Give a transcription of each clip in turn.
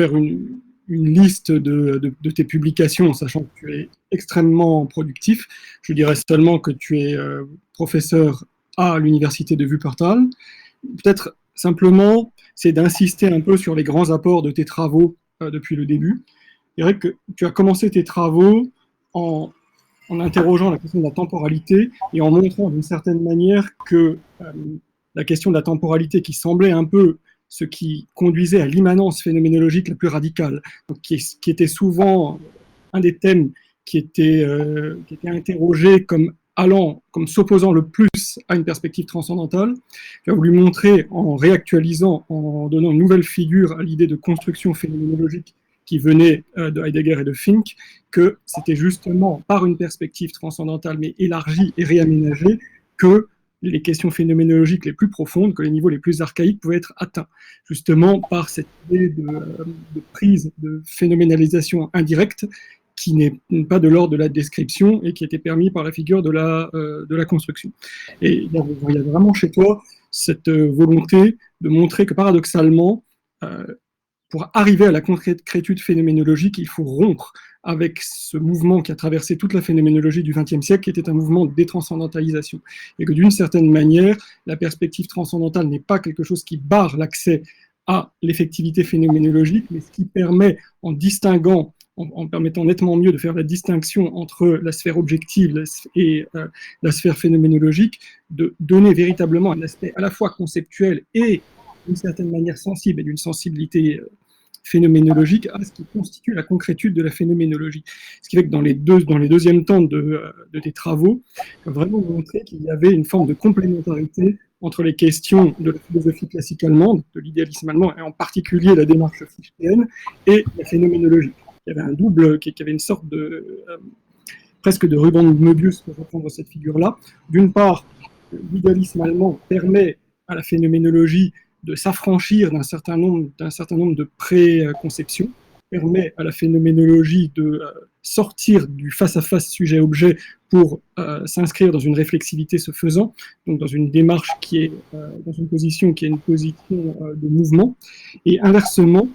faire une liste de tes publications, sachant que tu es extrêmement productif. Je dirais seulement que tu es professeur à l'université de Wuppertal. Peut-être simplement, c'est d'insister un peu sur les grands apports de tes travaux depuis le début. Je dirais que tu as commencé tes travaux en interrogeant la question de la temporalité et en montrant d'une certaine manière que la question de la temporalité, qui semblait un peu ce qui conduisait à l'immanence phénoménologique la plus radicale, donc qui était souvent un des thèmes qui était interrogé comme s'opposant le plus à une perspective transcendantale. Tu as voulu montrer, en réactualisant, en donnant une nouvelle figure à l'idée de construction phénoménologique qui venait de Heidegger et de Fink, que c'était justement par une perspective transcendantale, mais élargie et réaménagée, que les questions phénoménologiques les plus profondes, que les niveaux les plus archaïques pouvaient être atteints, justement par cette idée de prise de phénoménalisation indirecte qui n'est pas de l'ordre de la description et qui était permis par la figure de la construction. Et il y a vraiment chez toi cette volonté de montrer que paradoxalement, pour arriver à la concrétude phénoménologique, il faut rompre avec ce mouvement qui a traversé toute la phénoménologie du XXe siècle, qui était un mouvement de détranscendantalisation. Et que d'une certaine manière, la perspective transcendantale n'est pas quelque chose qui barre l'accès à l'effectivité phénoménologique, mais ce qui permet, en distinguant, en permettant nettement mieux de faire la distinction entre la sphère objective et la sphère phénoménologique, de donner véritablement un aspect à la fois conceptuel et d'une certaine manière sensible et d'une sensibilité phénoménologique à ce qui constitue la concrétude de la phénoménologie. Ce qui fait que dans les deuxièmes temps de tes travaux, tu as vraiment montré qu'il y avait une forme de complémentarité entre les questions de la philosophie classique allemande, de l'idéalisme allemand, et en particulier la démarche fichtéenne, et la phénoménologie. Il y avait un double, qui avait une sorte de presque de ruban de Möbius pour reprendre cette figure-là. D'une part, l'idéalisme allemand permet à la phénoménologie de s'affranchir d'un certain nombre de préconceptions, permet à la phénoménologie de sortir du face-à-face sujet-objet pour s'inscrire dans une réflexivité se faisant, donc dans une démarche qui est dans une position qui est une position de mouvement, et inversement,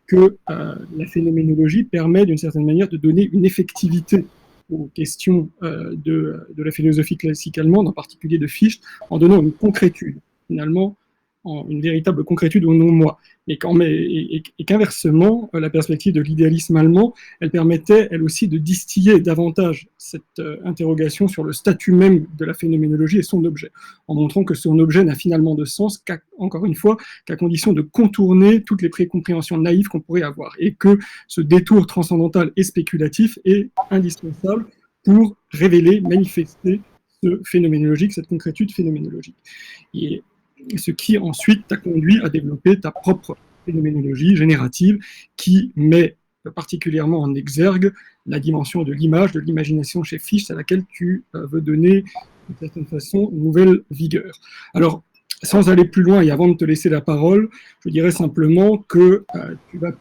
que la phénoménologie permet d'une certaine manière de donner une effectivité aux questions de la philosophie classique allemande, en particulier de Fichte, en donnant une concrétude, finalement, une véritable concrétude au non-moi. Et qu'inversement, la perspective de l'idéalisme allemand, elle permettait, elle aussi, de distiller davantage cette interrogation sur le statut même de la phénoménologie et son objet, en montrant que son objet n'a finalement de sens, encore une fois, qu'à condition de contourner toutes les précompréhensions naïves qu'on pourrait avoir, et que ce détour transcendantal et spéculatif est indispensable pour révéler, manifester ce phénoménologique, cette concrétude phénoménologique. Et ce qui ensuite t'a conduit à développer ta propre phénoménologie générative qui met particulièrement en exergue la dimension de l'image, de l'imagination chez Fichte, à laquelle tu veux donner, d'une certaine façon, une nouvelle vigueur. Alors, sans aller plus loin et avant de te laisser la parole, je dirais simplement que tu vas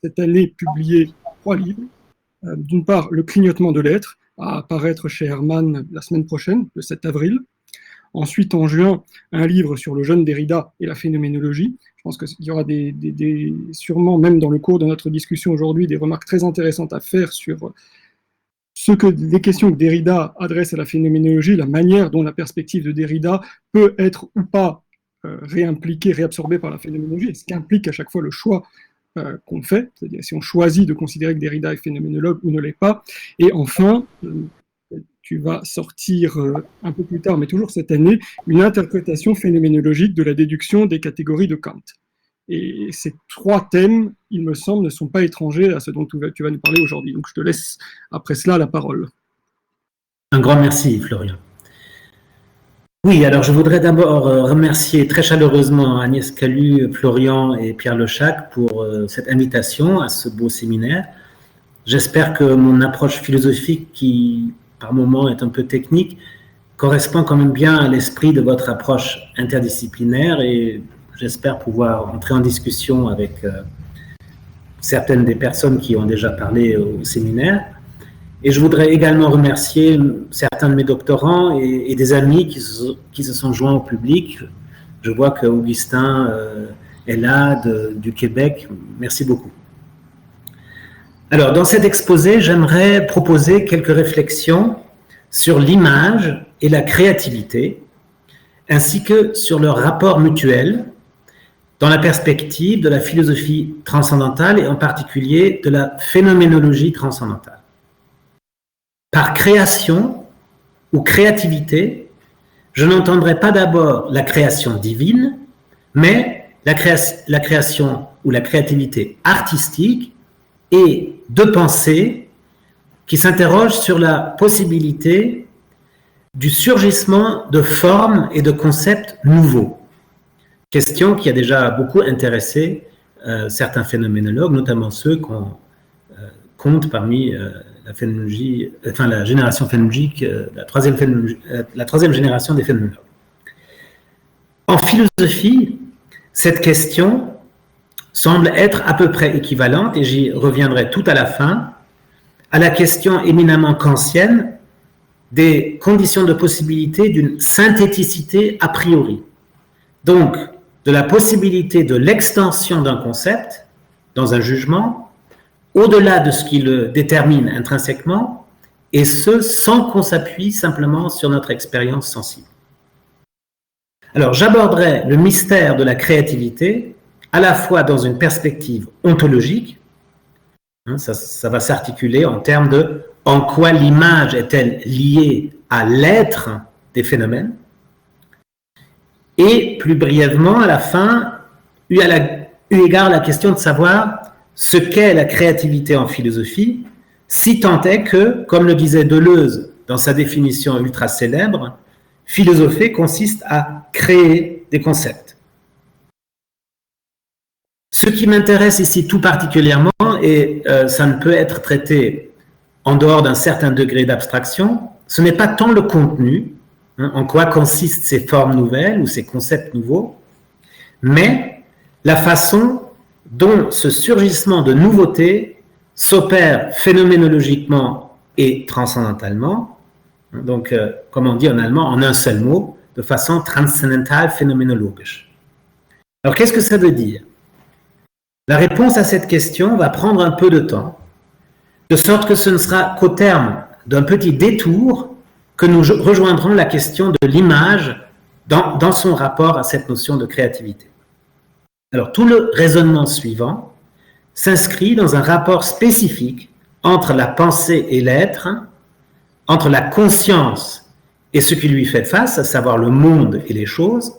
cette année publier 3 livres. D'une part, Le clignotement de l'être, à apparaître chez Hermann la semaine prochaine, le 7 avril. Ensuite, en juin, un livre sur le jeune Derrida et la phénoménologie. Je pense qu'il y aura sûrement, même dans le cours de notre discussion aujourd'hui, des remarques très intéressantes à faire sur les questions que Derrida adresse à la phénoménologie, la manière dont la perspective de Derrida peut être ou pas réimpliquée, réabsorbée par la phénoménologie, et ce qui implique à chaque fois le choix qu'on fait, c'est-à-dire si on choisit de considérer que Derrida est phénoménologue ou ne l'est pas. Et enfin, tu vas sortir un peu plus tard, mais toujours cette année, une interprétation phénoménologique de la déduction des catégories de Kant. Et ces 3 thèmes, il me semble, ne sont pas étrangers à ce dont tu vas nous parler aujourd'hui. Donc je te laisse après cela la parole. Un grand merci, Florian. Oui, alors je voudrais d'abord remercier très chaleureusement Agnès Calu, Florian et Pierre Lechac pour cette invitation à ce beau séminaire. J'espère que mon approche philosophique, qui par moments est un peu technique, correspond quand même bien à l'esprit de votre approche interdisciplinaire et j'espère pouvoir entrer en discussion avec certaines des personnes qui ont déjà parlé au séminaire. Et je voudrais également remercier certains de mes doctorants et des amis qui se sont joints au public. Je vois qu'Augustin est là, du Québec. Merci beaucoup. Alors, dans cet exposé, j'aimerais proposer quelques réflexions sur l'image et la créativité, ainsi que sur leur rapport mutuel dans la perspective de la philosophie transcendantale et en particulier de la phénoménologie transcendantale. Par création ou créativité, je n'entendrai pas d'abord la création divine, mais la création ou la créativité artistique et de pensée qui s'interroge sur la possibilité du surgissement de formes et de concepts nouveaux. Question qui a déjà beaucoup intéressé certains phénoménologues, notamment ceux qu'on compte parmi la génération phénoménologique, la troisième génération des phénoménologues. En philosophie, cette question semble être à peu près équivalente, et j'y reviendrai tout à la fin, à la question éminemment kantienne des conditions de possibilité d'une synthéticité a priori. Donc, de la possibilité de l'extension d'un concept dans un jugement au-delà de ce qui le détermine intrinsèquement, et ce, sans qu'on s'appuie simplement sur notre expérience sensible. Alors, j'aborderai le mystère de la créativité à la fois dans une perspective ontologique, ça va s'articuler en termes de en quoi l'image est-elle liée à l'être des phénomènes, et plus brièvement, à la fin, eu égard à la question de savoir ce qu'est la créativité en philosophie, si tant est que, comme le disait Deleuze dans sa définition ultra célèbre, philosopher consiste à créer des concepts. Ce qui m'intéresse ici tout particulièrement, et ça ne peut être traité en dehors d'un certain degré d'abstraction, ce n'est pas tant le contenu, en quoi consistent ces formes nouvelles ou ces concepts nouveaux, mais la façon dont ce surgissement de nouveautés s'opère phénoménologiquement et transcendentalement, donc, comme on dit en allemand, en un seul mot, de façon transzendental phénoménologique. Alors, qu'est-ce que ça veut dire? La réponse à cette question va prendre un peu de temps, de sorte que ce ne sera qu'au terme d'un petit détour que nous rejoindrons la question de l'image dans son rapport à cette notion de créativité. Alors, tout le raisonnement suivant s'inscrit dans un rapport spécifique entre la pensée et l'être, entre la conscience et ce qui lui fait face, à savoir le monde et les choses,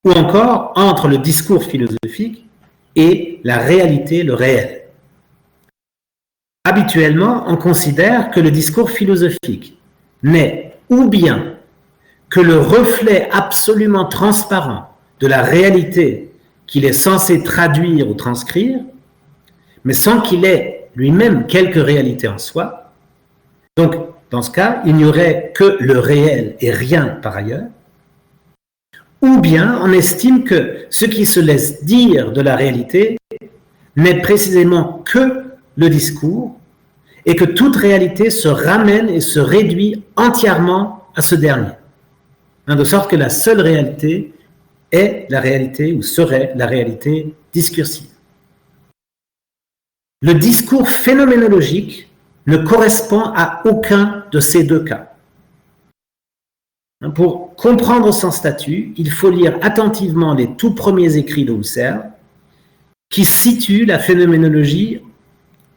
ou encore entre le discours philosophique et la réalité, le réel. Habituellement, on considère que le discours philosophique n'est ou bien que le reflet absolument transparent de la réalité qu'il est censé traduire ou transcrire, mais sans qu'il ait lui-même quelque réalité en soi. Donc, dans ce cas, il n'y aurait que le réel et rien par ailleurs. Ou bien on estime que ce qui se laisse dire de la réalité n'est précisément que le discours, et que toute réalité se ramène et se réduit entièrement à ce dernier. De sorte que la seule réalité est la réalité, ou serait la réalité discursive. Le discours phénoménologique ne correspond à aucun de ces deux cas. Pour comprendre son statut, il faut lire attentivement les tout premiers écrits de Husserl, qui situent la phénoménologie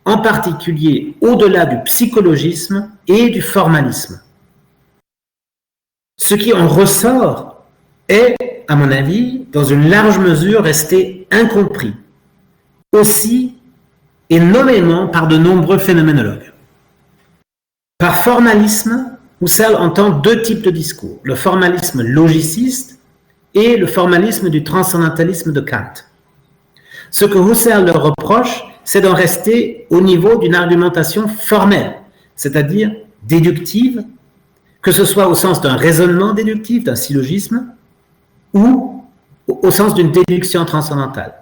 en particulier au-delà du psychologisme et du formalisme. Ce qui en ressort est, à mon avis, dans une large mesure resté incompris, aussi et nommément par de nombreux phénoménologues. Par formalisme, Husserl entend deux types de discours, le formalisme logiciste et le formalisme du transcendantalisme de Kant. Ce que Husserl leur reproche, c'est d'en rester au niveau d'une argumentation formelle, c'est-à-dire déductive, que ce soit au sens d'un raisonnement déductif, d'un syllogisme, ou au sens d'une déduction transcendantale.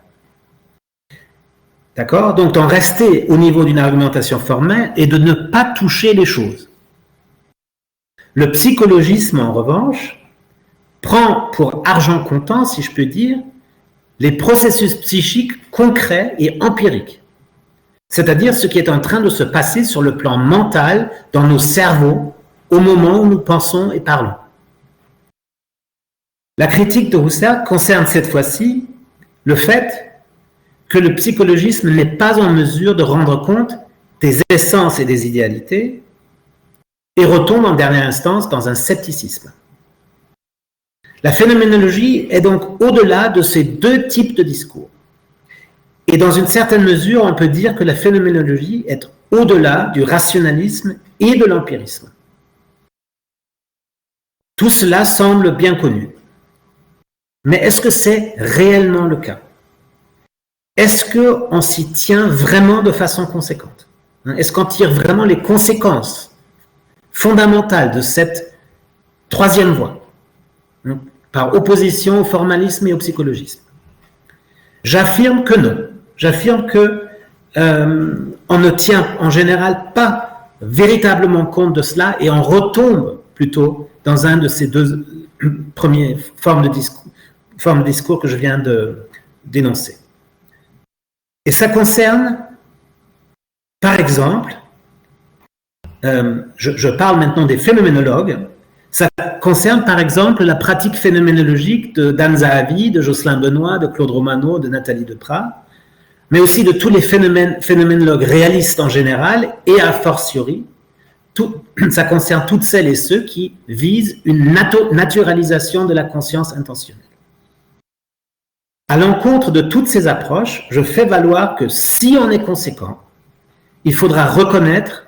D'accord? Donc, d'en rester au niveau d'une argumentation formelle et de ne pas toucher les choses. Le psychologisme, en revanche, prend pour argent comptant, si je peux dire, les processus psychiques concrets et empiriques. c'est-à-dire ce qui est en train de se passer sur le plan mental dans nos cerveaux au moment où nous pensons et parlons. La critique de Husserl concerne cette fois-ci le fait que le psychologisme n'est pas en mesure de rendre compte des essences et des idéalités et retombe en dernière instance dans un scepticisme. La phénoménologie est donc au-delà de ces deux types de discours. Et dans une certaine mesure, on peut dire que la phénoménologie est au-delà du rationalisme et de l'empirisme. Tout cela semble bien connu. Mais est-ce que c'est réellement le cas? Est-ce qu'on s'y tient vraiment de façon conséquente? Est-ce qu'on tire vraiment les conséquences fondamentales de cette troisième voie, par opposition au formalisme et au psychologisme? J'affirme que non. J'affirme que on ne tient en général pas véritablement compte de cela et on retombe plutôt dans un de ces deux premières formes de discours que je viens de dénoncer. Et ça concerne, par exemple, je parle maintenant des phénoménologues, ça concerne par exemple la pratique phénoménologique de Dan Zahavi, de Jocelyn Benoît, de Claude Romano, de Nathalie Deprat, mais aussi de tous les phénoménologues réalistes en général et a fortiori, ça concerne toutes celles et ceux qui visent une naturalisation de la conscience intentionnelle. À l'encontre de toutes ces approches, je fais valoir que si on est conséquent, il faudra reconnaître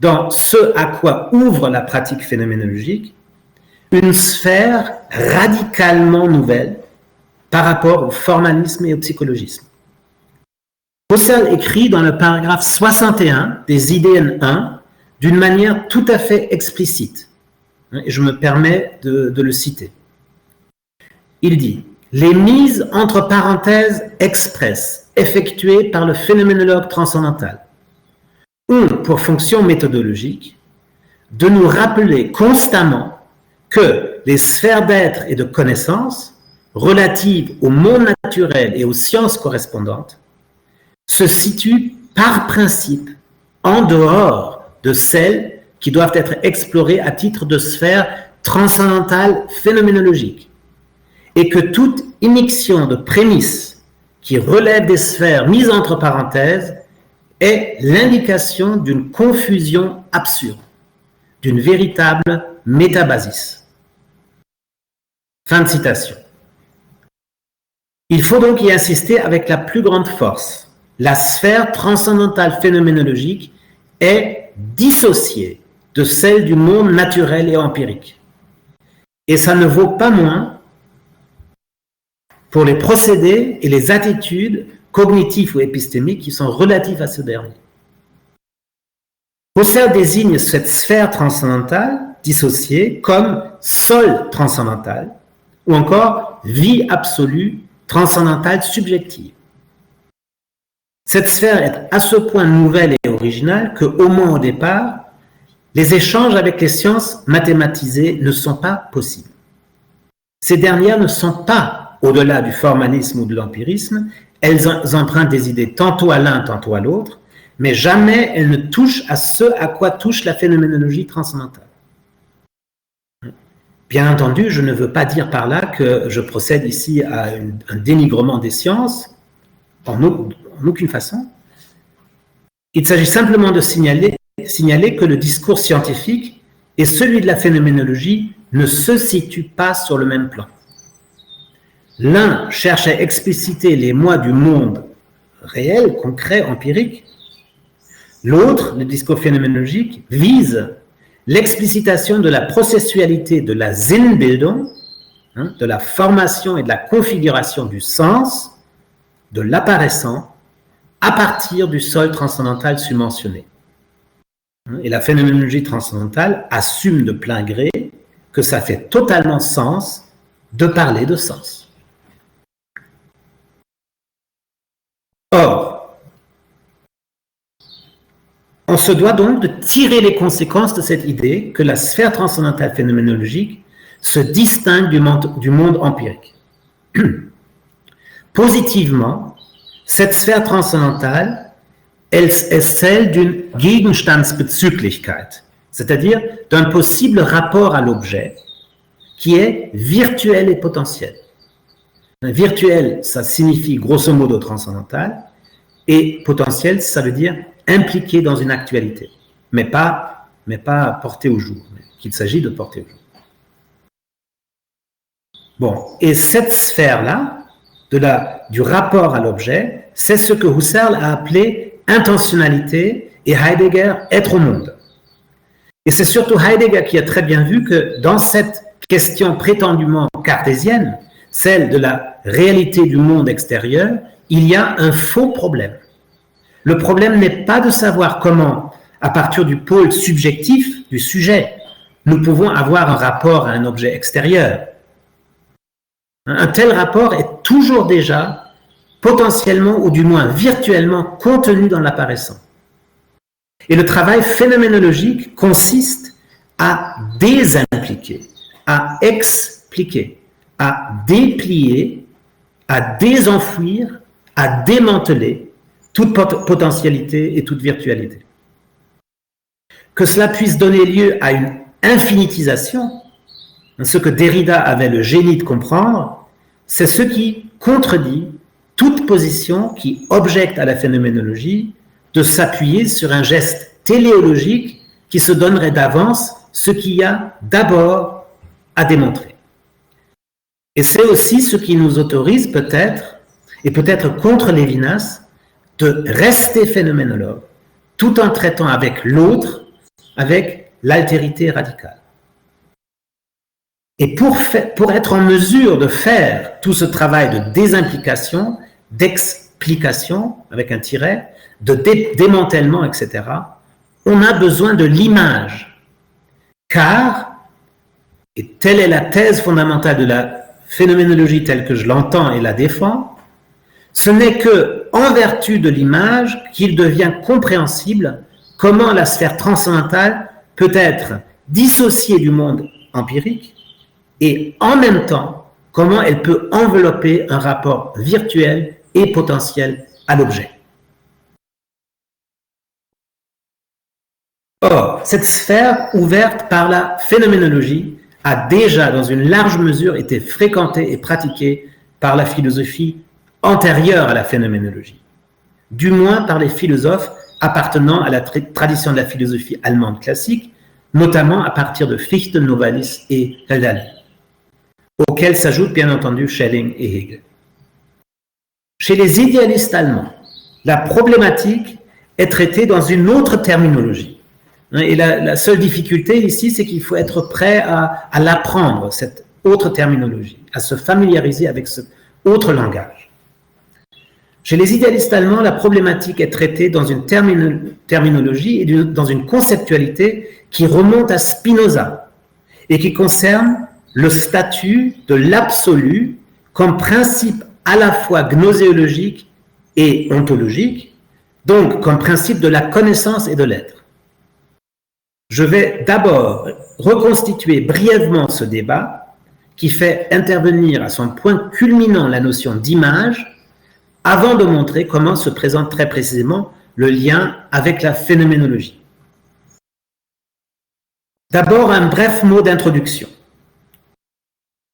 dans ce à quoi ouvre la pratique phénoménologique une sphère radicalement nouvelle par rapport au formalisme et au psychologisme. Husserl écrit dans le paragraphe 61 des Ideen 1 d'une manière tout à fait explicite, et je me permets de le citer. Il dit « Les mises entre parenthèses expresses effectuées par le phénoménologue transcendantal ont pour fonction méthodologique de nous rappeler constamment que les sphères d'être et de connaissance relatives au monde naturel et aux sciences correspondantes se situent par principe en dehors de celles qui doivent être explorées à titre de sphère transcendantale phénoménologique, et que toute immixtion de prémices qui relève des sphères mises entre parenthèses est l'indication d'une confusion absurde, d'une véritable métabasis. » Fin de citation. Il faut donc y insister avec la plus grande force. La sphère transcendantale phénoménologique est dissociée de celle du monde naturel et empirique. Et ça ne vaut pas moins pour les procédés et les attitudes cognitifs ou épistémiques qui sont relatifs à ce dernier. Husserl désigne cette sphère transcendantale dissociée comme sol transcendantal ou encore vie absolue transcendantale subjective. Cette sphère est à ce point nouvelle et originale que, au moins au départ, les échanges avec les sciences mathématisées ne sont pas possibles. Ces dernières ne sont pas au-delà du formalisme ou de l'empirisme, elles empruntent des idées tantôt à l'un, tantôt à l'autre, mais jamais elles ne touchent à ce à quoi touche la phénoménologie transcendantale. Bien entendu, je ne veux pas dire par là que je procède ici à un dénigrement des sciences, en aucune façon. Il s'agit simplement de signaler que le discours scientifique et celui de la phénoménologie ne se situent pas sur le même plan. L'un cherche à expliciter les moi du monde réel, concret, empirique. L'autre, le discours phénoménologique, vise l'explicitation de la processualité de la Sinnbildung, de la formation et de la configuration du sens, de l'apparaissant, à partir du sol transcendantal submentionné. Et la phénoménologie transcendantale assume de plein gré que ça fait totalement sens de parler de sens. Or, on se doit donc de tirer les conséquences de cette idée que la sphère transcendantale phénoménologique se distingue du monde empirique. Positivement, cette sphère transcendantale est celle d'une Gegenstandsbezüglichkeit, c'est-à-dire d'un possible rapport à l'objet qui est virtuel et potentiel. Virtuel, ça signifie grosso modo transcendantal, et potentiel, ça veut dire impliqué dans une actualité, mais pas porté au jour, qu'il s'agit de porter au jour. Bon, et cette sphère-là, du rapport à l'objet, c'est ce que Husserl a appelé intentionnalité et Heidegger être au monde. Et c'est surtout Heidegger qui a très bien vu que dans cette question prétendument cartésienne, celle de la réalité du monde extérieur, il y a un faux problème. Le problème n'est pas de savoir comment, à partir du pôle subjectif du sujet, nous pouvons avoir un rapport à un objet extérieur. Un tel rapport est toujours déjà potentiellement ou du moins virtuellement contenu dans l'apparaissant. Et le travail phénoménologique consiste à désimpliquer, à expliquer, à déplier, à désenfouir, à démanteler toute potentialité et toute virtualité. Que cela puisse donner lieu à une infinitisation, ce que Derrida avait le génie de comprendre, c'est ce qui contredit toute position qui objecte à la phénoménologie de s'appuyer sur un geste téléologique qui se donnerait d'avance ce qu'il y a d'abord à démontrer. Et c'est aussi ce qui nous autorise peut-être, et peut-être contre Lévinas, de rester phénoménologue, tout en traitant avec l'autre, avec l'altérité radicale. Et pour être en mesure de faire tout ce travail de désimplication, d'explication, avec un tiret, de démantèlement, etc., on a besoin de l'image. Car, et telle est la thèse fondamentale de la phénoménologie telle que je l'entends et la défends, ce n'est que en vertu de l'image qu'il devient compréhensible comment la sphère transcendantale peut être dissociée du monde empirique et en même temps comment elle peut envelopper un rapport virtuel et potentiel à l'objet. Or, cette sphère ouverte par la phénoménologie a déjà, dans une large mesure, été fréquentée et pratiquée par la philosophie antérieure à la phénoménologie, du moins par les philosophes appartenant à la tradition de la philosophie allemande classique, notamment à partir de Fichte, Novalis et Hölderlin, auxquels s'ajoutent bien entendu Schelling et Hegel. Chez les idéalistes allemands, la problématique est traitée dans une autre terminologie. Et la seule difficulté ici, c'est qu'il faut être prêt à l'apprendre, cette autre terminologie, à se familiariser avec ce autre langage. Chez les idéalistes allemands, la problématique est traitée dans une terminologie et dans une conceptualité qui remonte à Spinoza et qui concerne le statut de l'absolu comme principe à la fois gnoséologique et ontologique, donc comme principe de la connaissance et de l'être. Je vais d'abord reconstituer brièvement ce débat qui fait intervenir à son point culminant la notion d'image avant de montrer comment se présente très précisément le lien avec la phénoménologie. D'abord, un bref mot d'introduction.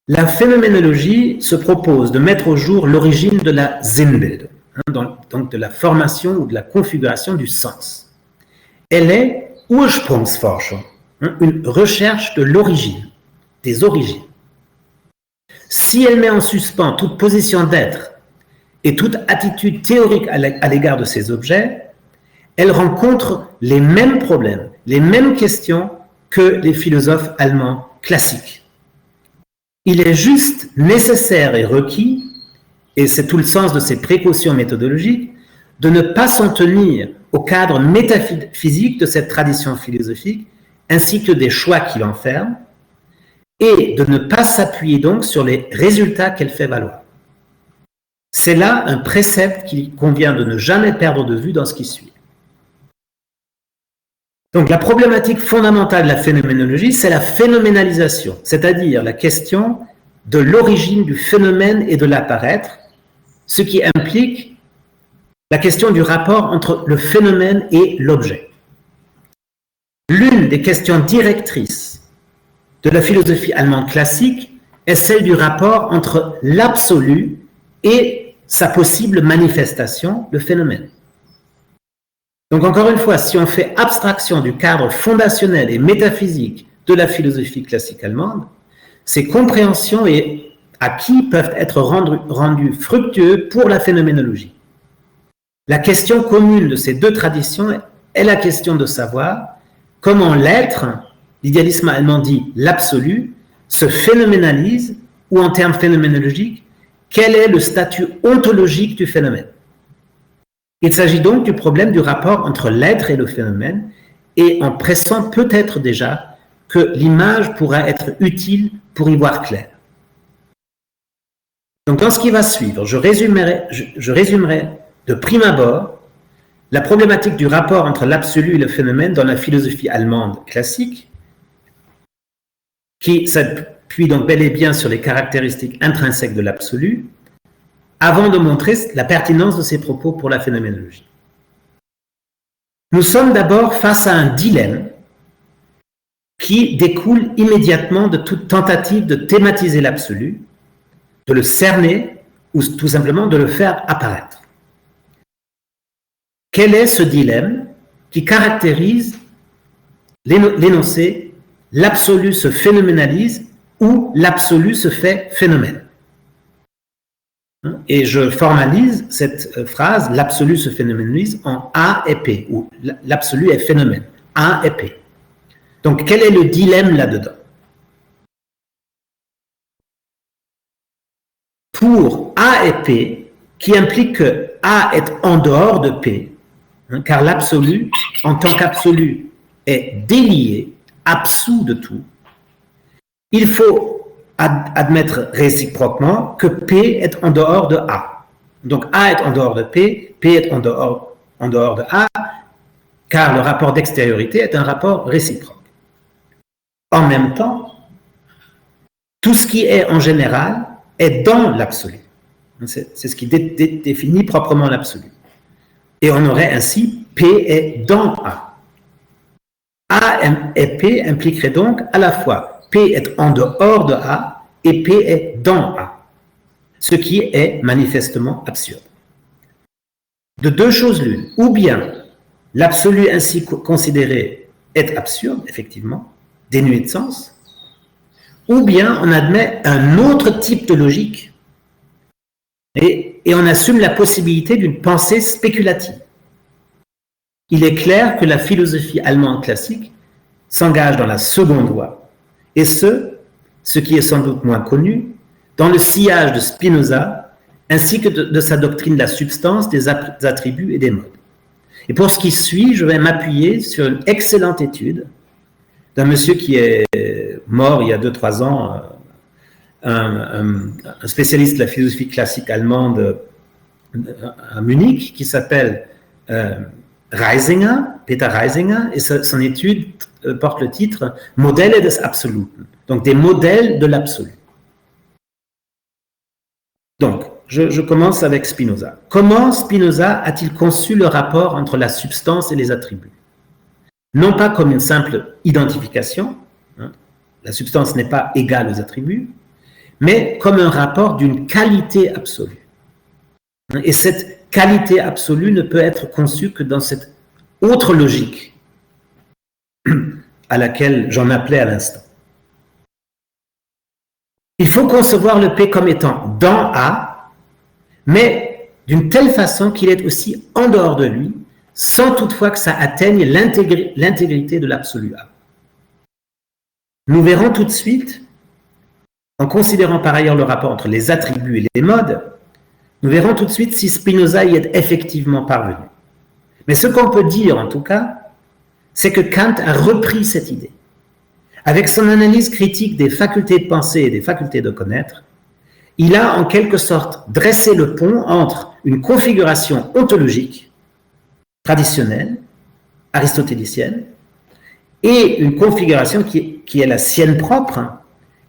La phénoménologie se propose de mettre au jour l'origine de la Sinnbildung, donc de la formation ou de la configuration du sens. Elle est Ursprungsforschung, une recherche de l'origine, des origines. Si elle met en suspens toute position d'être et toute attitude théorique à l'égard de ces objets, elle rencontre les mêmes problèmes, les mêmes questions que les philosophes allemands classiques. Il est juste nécessaire et requis, et c'est tout le sens de ces précautions méthodologiques, de ne pas s'en tenir au cadre métaphysique de cette tradition philosophique, ainsi que des choix qui l'enferment, et de ne pas s'appuyer donc sur les résultats qu'elle fait valoir. C'est là un précepte qu'il convient de ne jamais perdre de vue dans ce qui suit. Donc la problématique fondamentale de la phénoménologie, c'est la phénoménalisation, c'est-à-dire la question de l'origine du phénomène et de l'apparaître, ce qui implique la question du rapport entre le phénomène et l'objet. L'une des questions directrices de la philosophie allemande classique est celle du rapport entre l'absolu et sa possible manifestation, le phénomène. Donc encore une fois, si on fait abstraction du cadre fondationnel et métaphysique de la philosophie classique allemande, ces compréhensions et acquis peuvent être rendus fructueux pour la phénoménologie. La question commune de ces deux traditions est la question de savoir comment l'être, l'idéalisme allemand dit l'absolu, se phénoménalise, ou en termes phénoménologiques, quel est le statut ontologique du phénomène. Il s'agit donc du problème du rapport entre l'être et le phénomène, et en pressant peut-être déjà que l'image pourra être utile pour y voir clair. Donc dans ce qui va suivre, je résumerai de prime abord la problématique du rapport entre l'absolu et le phénomène dans la philosophie allemande classique, qui s'appuie donc bel et bien sur les caractéristiques intrinsèques de l'absolu, avant de montrer la pertinence de ces propos pour la phénoménologie. Nous sommes d'abord face à un dilemme qui découle immédiatement de toute tentative de thématiser l'absolu, de le cerner ou tout simplement de le faire apparaître. Quel est ce dilemme qui caractérise l'énoncé « l'absolu se phénoménalise » ou « l'absolu se fait phénomène ». Et je formalise cette phrase « l'absolu se phénoménalise » en A et P, où l'absolu est phénomène, A et P. Donc quel est le dilemme là-dedans? Pour A et P, qui implique que A est en dehors de P, car l'absolu, en tant qu'absolu, est délié, absous de tout, il faut admettre réciproquement que P est en dehors de A. Donc A est en dehors de P, P est en dehors de A, car le rapport d'extériorité est un rapport réciproque. En même temps, tout ce qui est en général est dans l'absolu. C'est ce qui définit proprement l'absolu. Et on aurait ainsi P est dans A. A et P impliqueraient donc à la fois P est en dehors de A et P est dans A, ce qui est manifestement absurde. De deux choses l'une, ou bien l'absolu ainsi considéré est absurde, effectivement, dénué de sens, ou bien on admet un autre type de logique et on assume la possibilité d'une pensée spéculative. Il est clair que la philosophie allemande classique s'engage dans la seconde voie, et ce qui est sans doute moins connu, dans le sillage de Spinoza, ainsi que de sa doctrine de la substance, des attributs et des modes. Et pour ce qui suit, je vais m'appuyer sur une excellente étude d'un monsieur qui est mort il y a 2-3 ans, un spécialiste de la philosophie classique allemande à Munich, qui s'appelle Reisinger, Peter Reisinger, et son étude porte le titre « Modelle des Absoluten », donc des modèles de l'absolu. Donc, je commence avec Spinoza. Comment Spinoza a-t-il conçu le rapport entre la substance et les attributs? Non pas comme une simple identification, la substance n'est pas égale aux attributs, mais comme un rapport d'une qualité absolue. Et cette qualité absolue ne peut être conçue que dans cette autre logique à laquelle j'en appelais à l'instant. Il faut concevoir le P comme étant dans A, mais d'une telle façon qu'il est aussi en dehors de lui, sans toutefois que ça atteigne l'intégrité de l'absolu A. Nous verrons tout de suite, en considérant par ailleurs le rapport entre les attributs et les modes, nous verrons tout de suite si Spinoza y est effectivement parvenu. Mais ce qu'on peut dire en tout cas, c'est que Kant a repris cette idée. Avec son analyse critique des facultés de penser et des facultés de connaître, il a en quelque sorte dressé le pont entre une configuration ontologique traditionnelle, aristotélicienne, et une configuration qui est la sienne propre,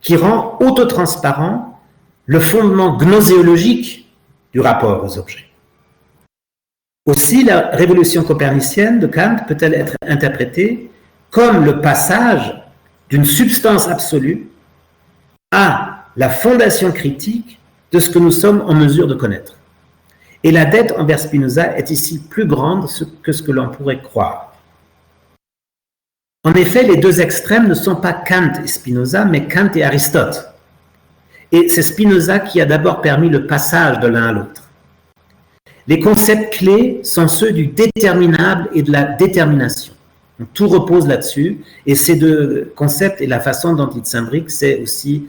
qui rend autotransparent le fondement gnoséologique du rapport aux objets. Aussi, la révolution copernicienne de Kant peut-elle être interprétée comme le passage d'une substance absolue à la fondation critique de ce que nous sommes en mesure de connaître. Et la dette envers Spinoza est ici plus grande que ce que l'on pourrait croire. En effet, les deux extrêmes ne sont pas Kant et Spinoza, mais Kant et Aristote. Et c'est Spinoza qui a d'abord permis le passage de l'un à l'autre. Les concepts clés sont ceux du déterminable et de la détermination. Donc, tout repose là-dessus, et ces deux concepts et la façon dont ils s'imbriquent, c'est aussi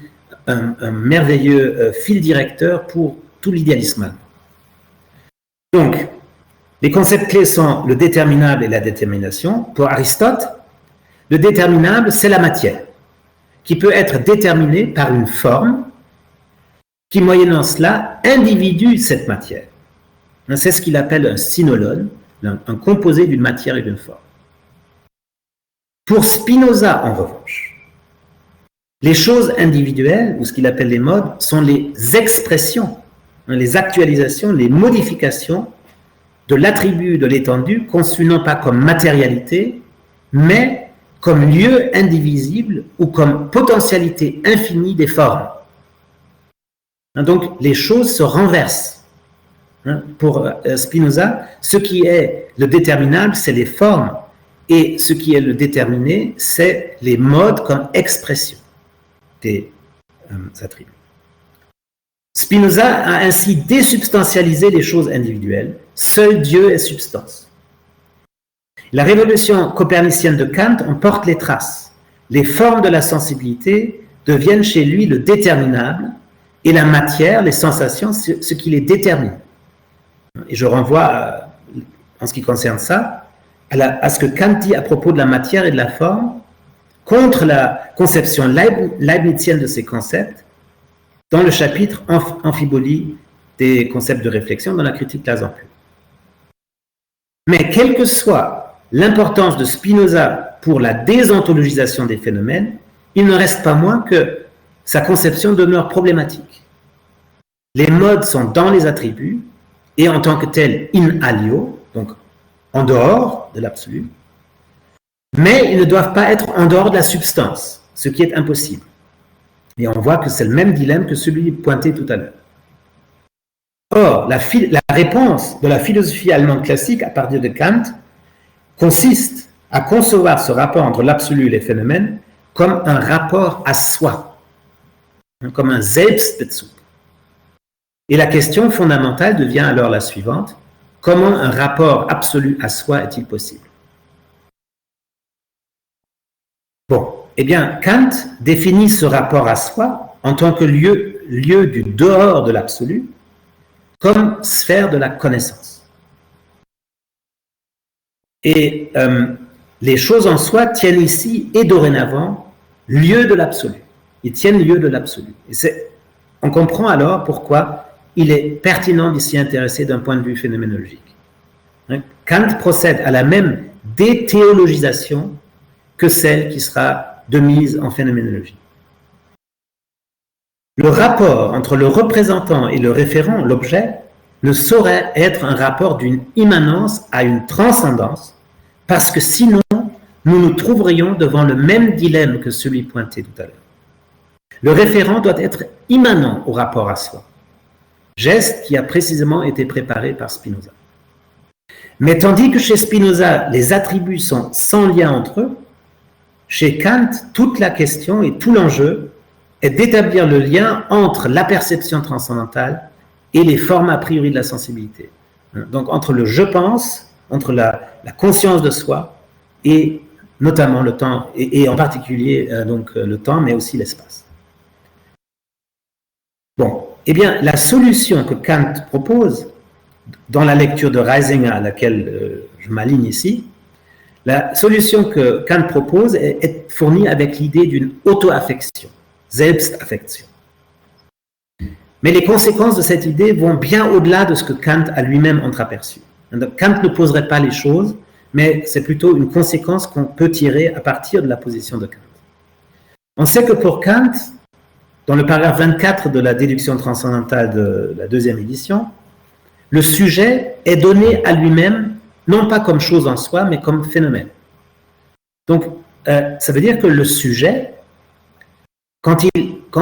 un merveilleux fil directeur pour tout l'idéalisme allemand. Donc, les concepts clés sont le déterminable et la détermination. Pour Aristote, le déterminable, c'est la matière, qui peut être déterminée par une forme qui, moyennant cela, individue cette matière. C'est ce qu'il appelle un synolone, un composé d'une matière et d'une forme. Pour Spinoza, en revanche, les choses individuelles, ou ce qu'il appelle les modes, sont les expressions, les actualisations, les modifications de l'attribut de l'étendue conçu non pas comme matérialité, mais comme lieu indivisible ou comme potentialité infinie des formes. Donc, les choses se renversent. Pour Spinoza, ce qui est le déterminable, c'est les formes, et ce qui est le déterminé, c'est les modes comme expression des attributs. Spinoza a ainsi désubstantialisé les choses individuelles. Seul Dieu est substance. La révolution copernicienne de Kant en porte les traces. Les formes de la sensibilité deviennent chez lui le déterminable et la matière, les sensations, ce qui les détermine. Et je renvoie, en ce qui concerne ça, à ce que Kant dit à propos de la matière et de la forme, contre la conception leibnizienne de ces concepts, dans le chapitre Amphibolie des concepts de réflexion dans la critique Lazenplug. Mais quelle que soit l'importance de Spinoza pour la désontologisation des phénomènes, il ne reste pas moins que sa conception demeure problématique. Les modes sont dans les attributs et en tant que tels in alio, donc en dehors de l'absolu, mais ils ne doivent pas être en dehors de la substance, ce qui est impossible. Et on voit que c'est le même dilemme que celui pointé tout à l'heure. Or, la réponse de la philosophie allemande classique à partir de Kant consiste à concevoir ce rapport entre l'absolu et les phénomènes comme un rapport à soi, comme un Selbstbezug. Et la question fondamentale devient alors la suivante: comment un rapport absolu à soi est-il possible? Bon, eh bien, Kant définit ce rapport à soi en tant que lieu du dehors de l'absolu, comme sphère de la connaissance. Et les choses en soi tiennent ici et dorénavant lieu de l'absolu. Ils tiennent lieu de l'absolu. Et on comprend alors pourquoi il est pertinent d'y s'y intéresser d'un point de vue phénoménologique. Kant procède à la même déthéologisation que celle qui sera de mise en phénoménologie. Le rapport entre le représentant et le référent, l'objet, ne saurait être un rapport d'une immanence à une transcendance, parce que sinon, nous nous trouverions devant le même dilemme que celui pointé tout à l'heure. Le référent doit être immanent au rapport à soi, geste qui a précisément été préparé par Spinoza. Mais tandis que chez Spinoza, les attributs sont sans lien entre eux, chez Kant, toute la question et tout l'enjeu est d'établir le lien entre la perception transcendantale et les formes a priori de la sensibilité. Donc entre le je pense, entre la conscience de soi et notamment le temps, et en particulier donc le temps, mais aussi l'espace. Bon, eh bien, la solution que Kant propose, dans la lecture de Reisinger à laquelle je m'aligne ici, la solution que Kant propose est fournie avec l'idée d'une auto-affection, Selbstaffektion. Mais les conséquences de cette idée vont bien au-delà de ce que Kant a lui-même entreaperçu. Donc, Kant ne poserait pas les choses, mais c'est plutôt une conséquence qu'on peut tirer à partir de la position de Kant. On sait que pour Kant, dans le paragraphe 24 de la déduction transcendantale de la deuxième édition, le sujet est donné à lui-même, non pas comme chose en soi, mais comme phénomène. Donc, ça veut dire que le sujet, quand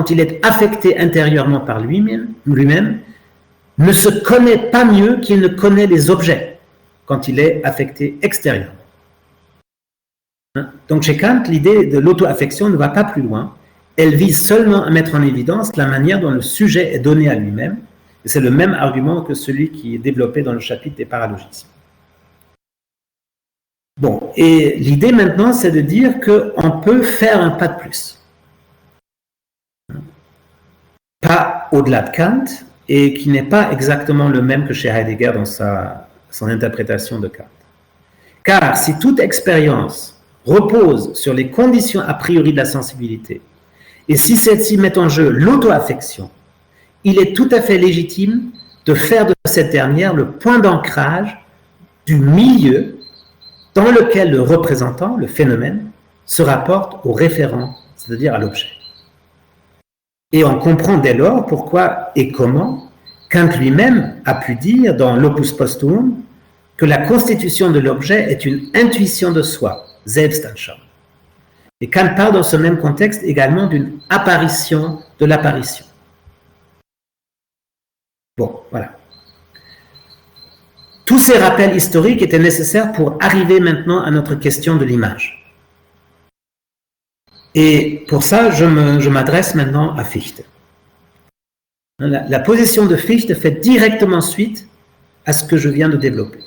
il est affecté intérieurement par lui-même, ne se connaît pas mieux qu'il ne connaît les objets quand il est affecté extérieurement. Donc chez Kant, l'idée de l'auto-affection ne va pas plus loin. Elle vise seulement à mettre en évidence la manière dont le sujet est donné à lui-même. Et c'est le même argument que celui qui est développé dans le chapitre des paralogismes. Bon, et l'idée maintenant, c'est de dire qu'on peut faire un pas de plus. Pas au-delà de Kant, et qui n'est pas exactement le même que chez Heidegger dans son interprétation de Kant. Car si toute expérience repose sur les conditions a priori de la sensibilité, et si celle-ci met en jeu l'auto-affection, il est tout à fait légitime de faire de cette dernière le point d'ancrage du milieu dans lequel le représentant, le phénomène, se rapporte au référent, c'est-à-dire à l'objet. Et on comprend dès lors pourquoi et comment Kant lui-même a pu dire dans l'Opus Posthum que la constitution de l'objet est une intuition de soi, Selbstanschauung. Et Kant parle dans ce même contexte également d'une apparition de l'apparition. Bon, voilà. Tous ces rappels historiques étaient nécessaires pour arriver maintenant à notre question de l'image. Et pour ça, je m'adresse maintenant à Fichte. La position de Fichte fait directement suite à ce que je viens de développer.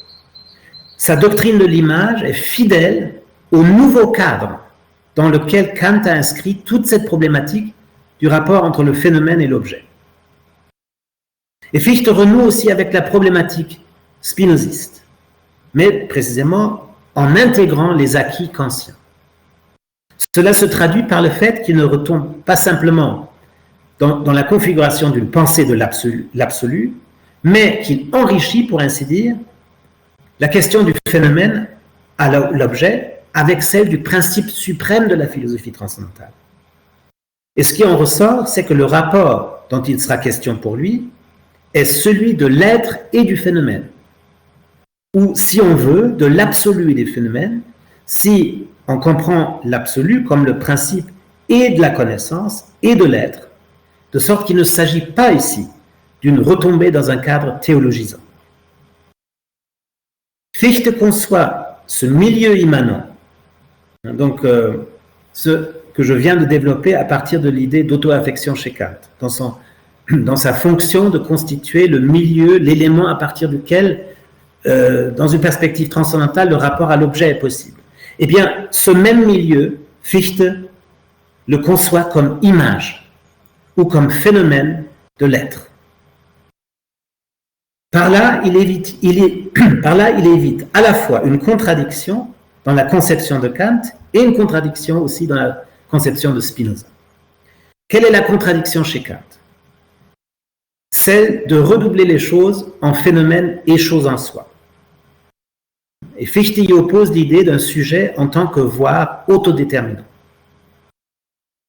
Sa doctrine de l'image est fidèle au nouveau cadre dans lequel Kant a inscrit toute cette problématique du rapport entre le phénomène et l'objet. Et Fichte renoue aussi avec la problématique spinoziste, mais précisément en intégrant les acquis kantiens. Cela se traduit par le fait qu'il ne retombe pas simplement dans la configuration d'une pensée de l'absolu, mais qu'il enrichit, pour ainsi dire, la question du phénomène à l'objet avec celle du principe suprême de la philosophie transcendantale. Et ce qui en ressort, c'est que le rapport dont il sera question pour lui est celui de l'être et du phénomène, ou, si on veut, de l'absolu et des phénomènes, si on comprend l'absolu comme le principe et de la connaissance et de l'être, de sorte qu'il ne s'agit pas ici d'une retombée dans un cadre théologisant. Fichte conçoit ce milieu immanent, donc ce que je viens de développer à partir de l'idée d'auto-affection chez Kant, dans sa fonction de constituer le milieu, l'élément à partir duquel, dans une perspective transcendantale, le rapport à l'objet est possible. Eh bien, ce même milieu, Fichte le conçoit comme image ou comme phénomène de l'être. Par là, il évite à la fois une contradiction dans la conception de Kant et une contradiction aussi dans la conception de Spinoza. Quelle est la contradiction chez Kant? Celle de redoubler les choses en phénomènes et choses en soi. Et Fichte y oppose l'idée d'un sujet en tant que voir autodéterminant.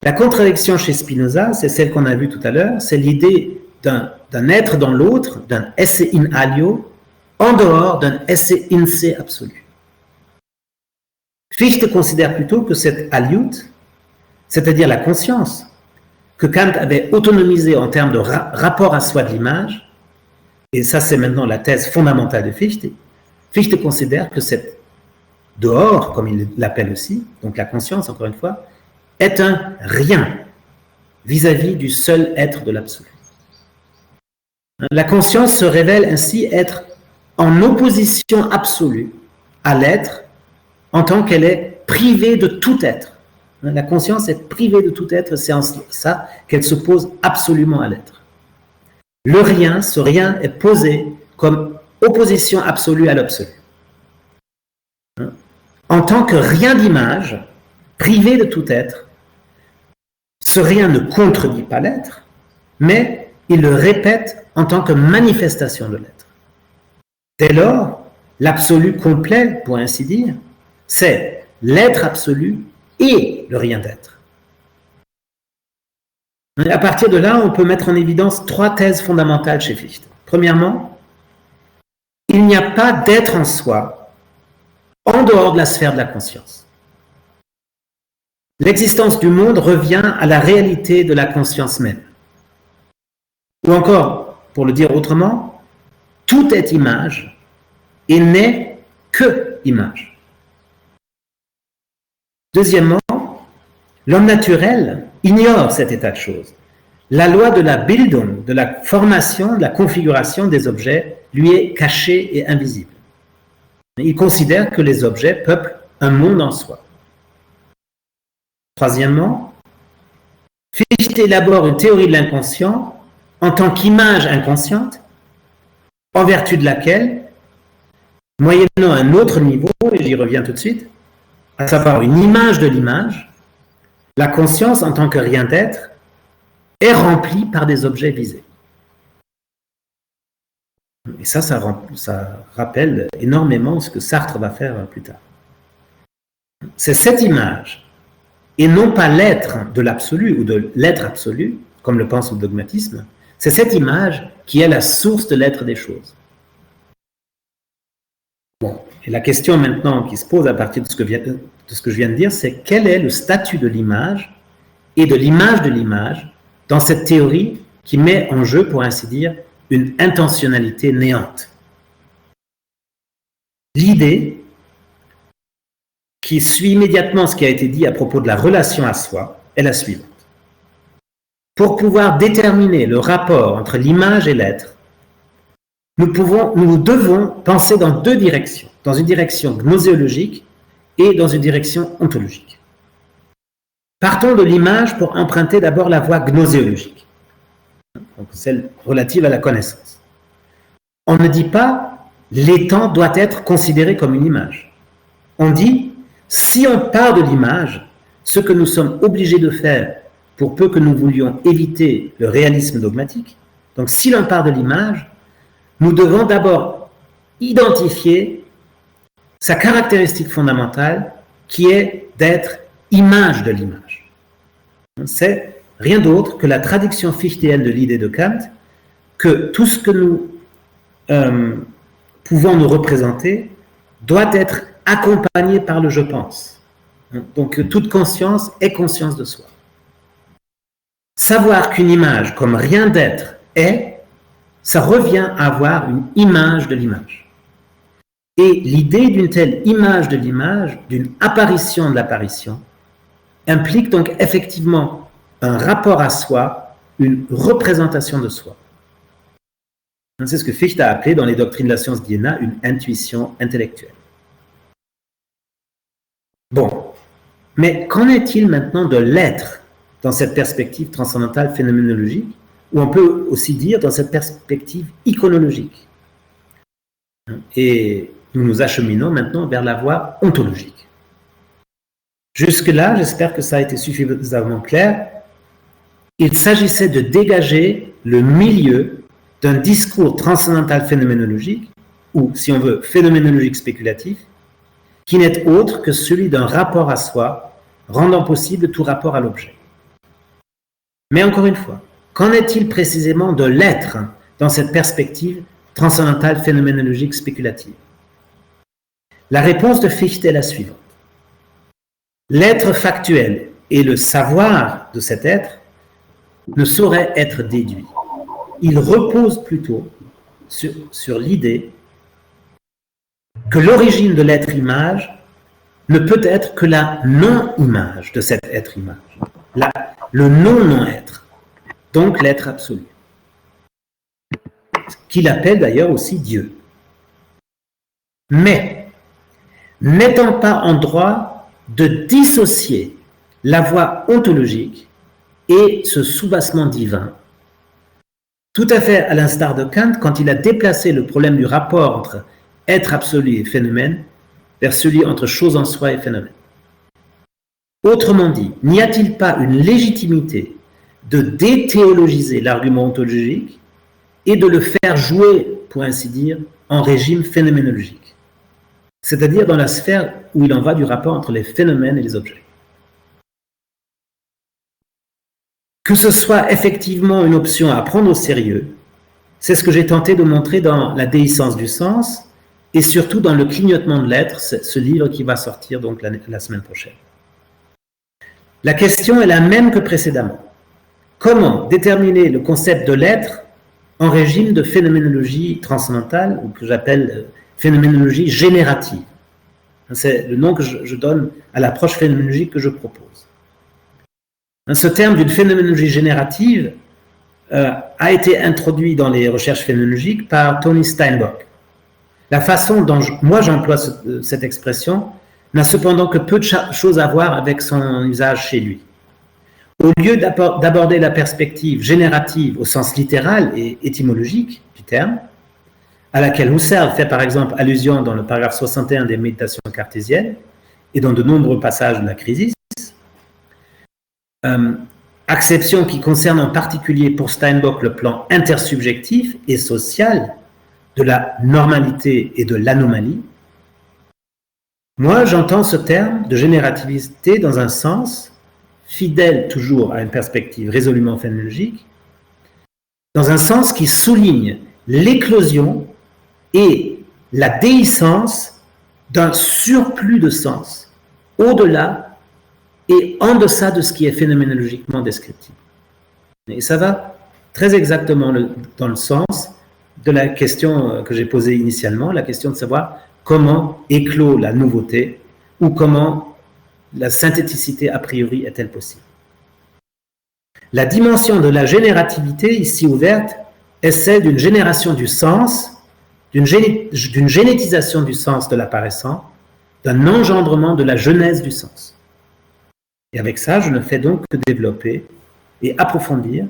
La contradiction chez Spinoza, c'est celle qu'on a vue tout à l'heure, c'est l'idée d'un être dans l'autre, d'un esse in alio, en dehors d'un esse in se absolu. Fichte considère plutôt que cet aliut, c'est-à-dire la conscience, que Kant avait autonomisée en termes de rapport à soi de l'image, et ça c'est maintenant la thèse fondamentale de Fichte, Fichte considère que cet dehors, comme il l'appelle aussi, donc la conscience encore une fois, est un rien vis-à-vis du seul être de l'absolu. La conscience se révèle ainsi être en opposition absolue à l'être en tant qu'elle est privée de tout être. La conscience est privée de tout être, c'est en ça qu'elle s'oppose absolument à l'être. Le rien, ce rien est posé comme opposition absolue à l'absolu. En tant que rien d'image, privé de tout être, ce rien ne contredit pas l'être, mais il le répète en tant que manifestation de l'être. Dès lors, l'absolu complet, pour ainsi dire, c'est l'être absolu et le rien d'être. À partir de là, on peut mettre en évidence trois thèses fondamentales chez Fichte. Premièrement, il n'y a pas d'être en soi en dehors de la sphère de la conscience. L'existence du monde revient à la réalité de la conscience même. Ou encore, pour le dire autrement, tout est image et n'est que image. Deuxièmement, l'homme naturel ignore cet état de choses. La loi de la Bildung, de la formation, de la configuration des objets, lui est cachée et invisible. Il considère que les objets peuplent un monde en soi. Troisièmement, Fichte élabore une théorie de l'inconscient en tant qu'image inconsciente, en vertu de laquelle, moyennant un autre niveau, et j'y reviens tout de suite, à savoir une image de l'image, la conscience en tant que rien d'être est remplie par des objets visés. Et ça rappelle énormément ce que Sartre va faire plus tard. C'est cette image, et non pas l'être de l'absolu ou de l'être absolu, comme le pense le dogmatisme, c'est cette image qui est la source de l'être des choses. Bon, et la question maintenant qui se pose à partir de ce que je viens de dire, c'est quel est le statut de l'image et de l'image dans cette théorie qui met en jeu, pour ainsi dire, une intentionnalité néante. L'idée qui suit immédiatement ce qui a été dit à propos de la relation à soi est la suivante. Pour pouvoir déterminer le rapport entre l'image et l'être, nous devons penser dans deux directions, dans une direction gnoséologique et dans une direction ontologique. Partons de l'image pour emprunter d'abord la voie gnoséologique, donc celle relative à la connaissance. On ne dit pas l'étant doit être considéré comme une image. On dit si on part de l'image, ce que nous sommes obligés de faire pour peu que nous voulions éviter le réalisme dogmatique, donc si l'on part de l'image, nous devons d'abord identifier sa caractéristique fondamentale qui est d'être image de l'image. C'est rien d'autre que la traduction fichtéenne de l'idée de Kant que tout ce que nous pouvons nous représenter doit être accompagné par le « je pense ». Donc toute conscience est conscience de soi. Savoir qu'une image comme rien d'être est, ça revient à avoir une image de l'image. Et l'idée d'une telle image de l'image, d'une apparition de l'apparition, implique donc effectivement un rapport à soi, une représentation de soi. C'est ce que Fichte a appelé dans les doctrines de la science d'Iéna une intuition intellectuelle. Bon, mais qu'en est-il maintenant de l'être dans cette perspective transcendantale phénoménologique, ou on peut aussi dire dans cette perspective iconologique? Et nous nous acheminons maintenant vers la voie ontologique. Jusque-là, j'espère que ça a été suffisamment clair. Il s'agissait de dégager le milieu d'un discours transcendantal phénoménologique, ou, si on veut, phénoménologique spéculatif, qui n'est autre que celui d'un rapport à soi, rendant possible tout rapport à l'objet. Mais encore une fois, qu'en est-il précisément de l'être dans cette perspective transcendantale phénoménologique spéculative? La réponse de Fichte est la suivante. L'être factuel et le savoir de cet être ne sauraient être déduits. Il repose plutôt sur l'idée que l'origine de l'être-image ne peut être que la non-image de cet être-image, le non-non-être, donc l'être absolu, qu'il appelle d'ailleurs aussi Dieu. Mais, n'étant pas en droit de dissocier la voie ontologique et ce soubassement divin, tout à fait à l'instar de Kant, quand il a déplacé le problème du rapport entre être absolu et phénomène vers celui entre chose en soi et phénomène. Autrement dit, n'y a-t-il pas une légitimité de déthéologiser l'argument ontologique et de le faire jouer, pour ainsi dire, en régime phénoménologique, c'est-à-dire dans la sphère où il en va du rapport entre les phénomènes et les objets? Que ce soit effectivement une option à prendre au sérieux, c'est ce que j'ai tenté de montrer dans La déhiscence du sens et surtout dans le clignotement de l'être, ce livre qui va sortir donc la semaine prochaine. La question est la même que précédemment. Comment déterminer le concept de l'être en régime de phénoménologie transcendantale, ou que j'appelle phénoménologie générative? C'est le nom que je donne à l'approche phénoménologique que je propose. Ce terme d'une phénoménologie générative a été introduit dans les recherches phénoménologiques par Tony Steinbock. La façon dont moi j'emploie cette expression n'a cependant que peu de choses à voir avec son usage chez lui. Au lieu d'aborder la perspective générative au sens littéral et étymologique du terme, à laquelle Husserl fait par exemple allusion dans le paragraphe 61 des Méditations cartésiennes et dans de nombreux passages de la Crisis, acception qui concerne en particulier pour Steinbock le plan intersubjectif et social de la normalité et de l'anomalie, moi j'entends ce terme de générativité dans un sens fidèle toujours à une perspective résolument phénoménologique, dans un sens qui souligne l'éclosion et la déhiscence d'un surplus de sens au-delà et en deçà de ce qui est phénoménologiquement descriptible. Et ça va très exactement dans le sens de la question que j'ai posée initialement, la question de savoir comment éclot la nouveauté ou comment la synthéticité a priori est-elle possible. La dimension de la générativité ici ouverte est celle d'une génération du sens, d'une génétisation du sens de l'apparaissant, d'un engendrement de la genèse du sens. Et avec ça, je ne fais donc que développer et approfondir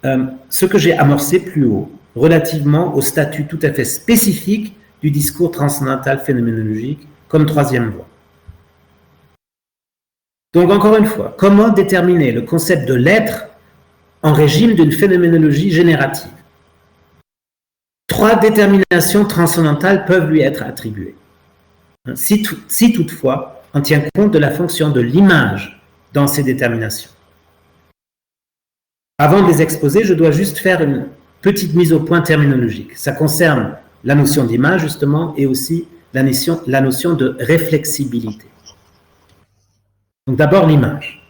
ce que j'ai amorcé plus haut, relativement au statut tout à fait spécifique du discours transcendantal phénoménologique comme troisième voie. Donc encore une fois, comment déterminer le concept de l'être en régime d'une phénoménologie générative? 3 déterminations transcendantales peuvent lui être attribuées, si toutefois on tient compte de la fonction de l'image dans ces déterminations. Avant de les exposer, je dois juste faire une petite mise au point terminologique. Ça concerne la notion d'image, justement, et aussi la notion de réflexibilité. Donc d'abord l'image.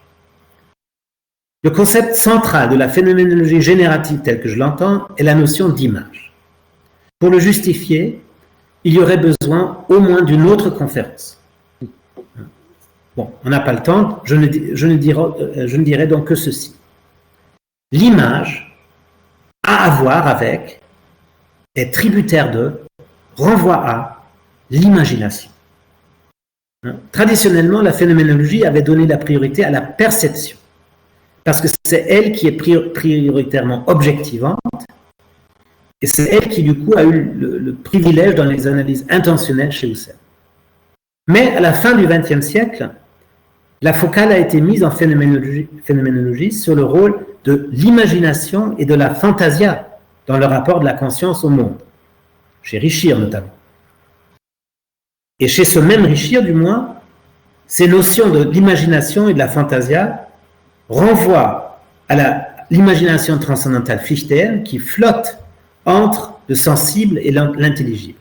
Le concept central de la phénoménologie générative telle que je l'entends est la notion d'image. Pour le justifier, il y aurait besoin au moins d'une autre conférence. Bon, on n'a pas le temps, je ne dirai donc que ceci. L'image a à voir avec, est tributaire de, renvoie à l'imagination. Traditionnellement, la phénoménologie avait donné la priorité à la perception, parce que c'est elle qui est prioritairement objectivante, et c'est elle qui, du coup, a eu le privilège dans les analyses intentionnelles chez Husserl. Mais à la fin du XXe siècle, la focale a été mise en phénoménologie sur le rôle de l'imagination et de la fantasia dans le rapport de la conscience au monde, chez Richir notamment. Et chez ce même Richir, du moins, ces notions de l'imagination et de la fantasia renvoient à l'imagination transcendantale fichtéenne qui flotte entre le sensible et l'intelligible.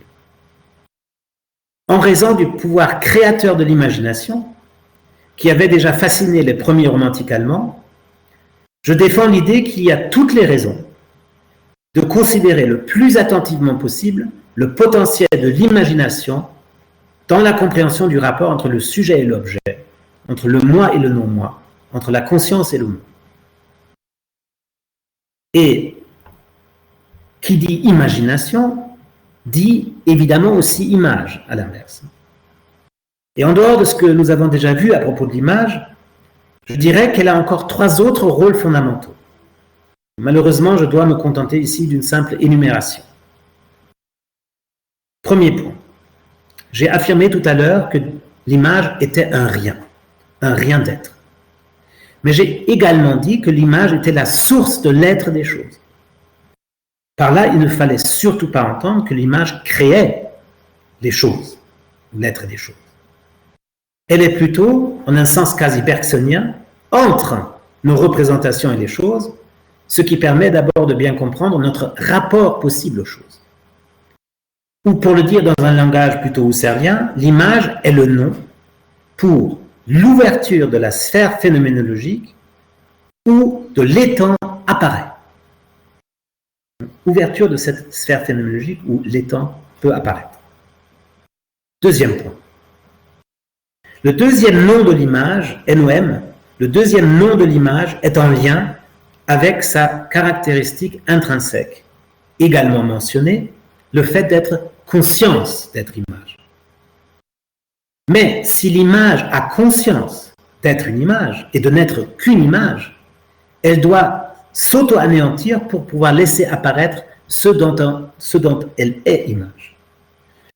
En raison du pouvoir créateur de l'imagination, qui avait déjà fasciné les premiers romantiques allemands, je défends l'idée qu'il y a toutes les raisons de considérer le plus attentivement possible le potentiel de l'imagination dans la compréhension du rapport entre le sujet et l'objet, entre le moi et le non-moi, entre la conscience et le monde. Et qui dit imagination, dit évidemment aussi image, à l'inverse. Et en dehors de ce que nous avons déjà vu à propos de l'image, je dirais qu'elle a encore 3 autres rôles fondamentaux. Malheureusement, je dois me contenter ici d'une simple énumération. Premier point. J'ai affirmé tout à l'heure que l'image était un rien d'être. Mais j'ai également dit que l'image était la source de l'être des choses. Par là, il ne fallait surtout pas entendre que l'image créait les choses, l'être des choses. Elle est plutôt, en un sens quasi bergsonien, entre nos représentations et les choses, ce qui permet d'abord de bien comprendre notre rapport possible aux choses. Ou pour le dire dans un langage plutôt husserlien, l'image est le nom pour l'ouverture de la sphère phénoménologique où de l'étang apparaît. Ouverture de cette sphère phénoménologique où l'étang peut apparaître. Deuxième point. Le deuxième nom de l'image, NOM, le deuxième nom de l'image est en lien avec sa caractéristique intrinsèque, également mentionnée, le fait d'être conscience d'être image. Mais si l'image a conscience d'être une image et de n'être qu'une image, elle doit s'auto-anéantir pour pouvoir laisser apparaître ce dont elle est image.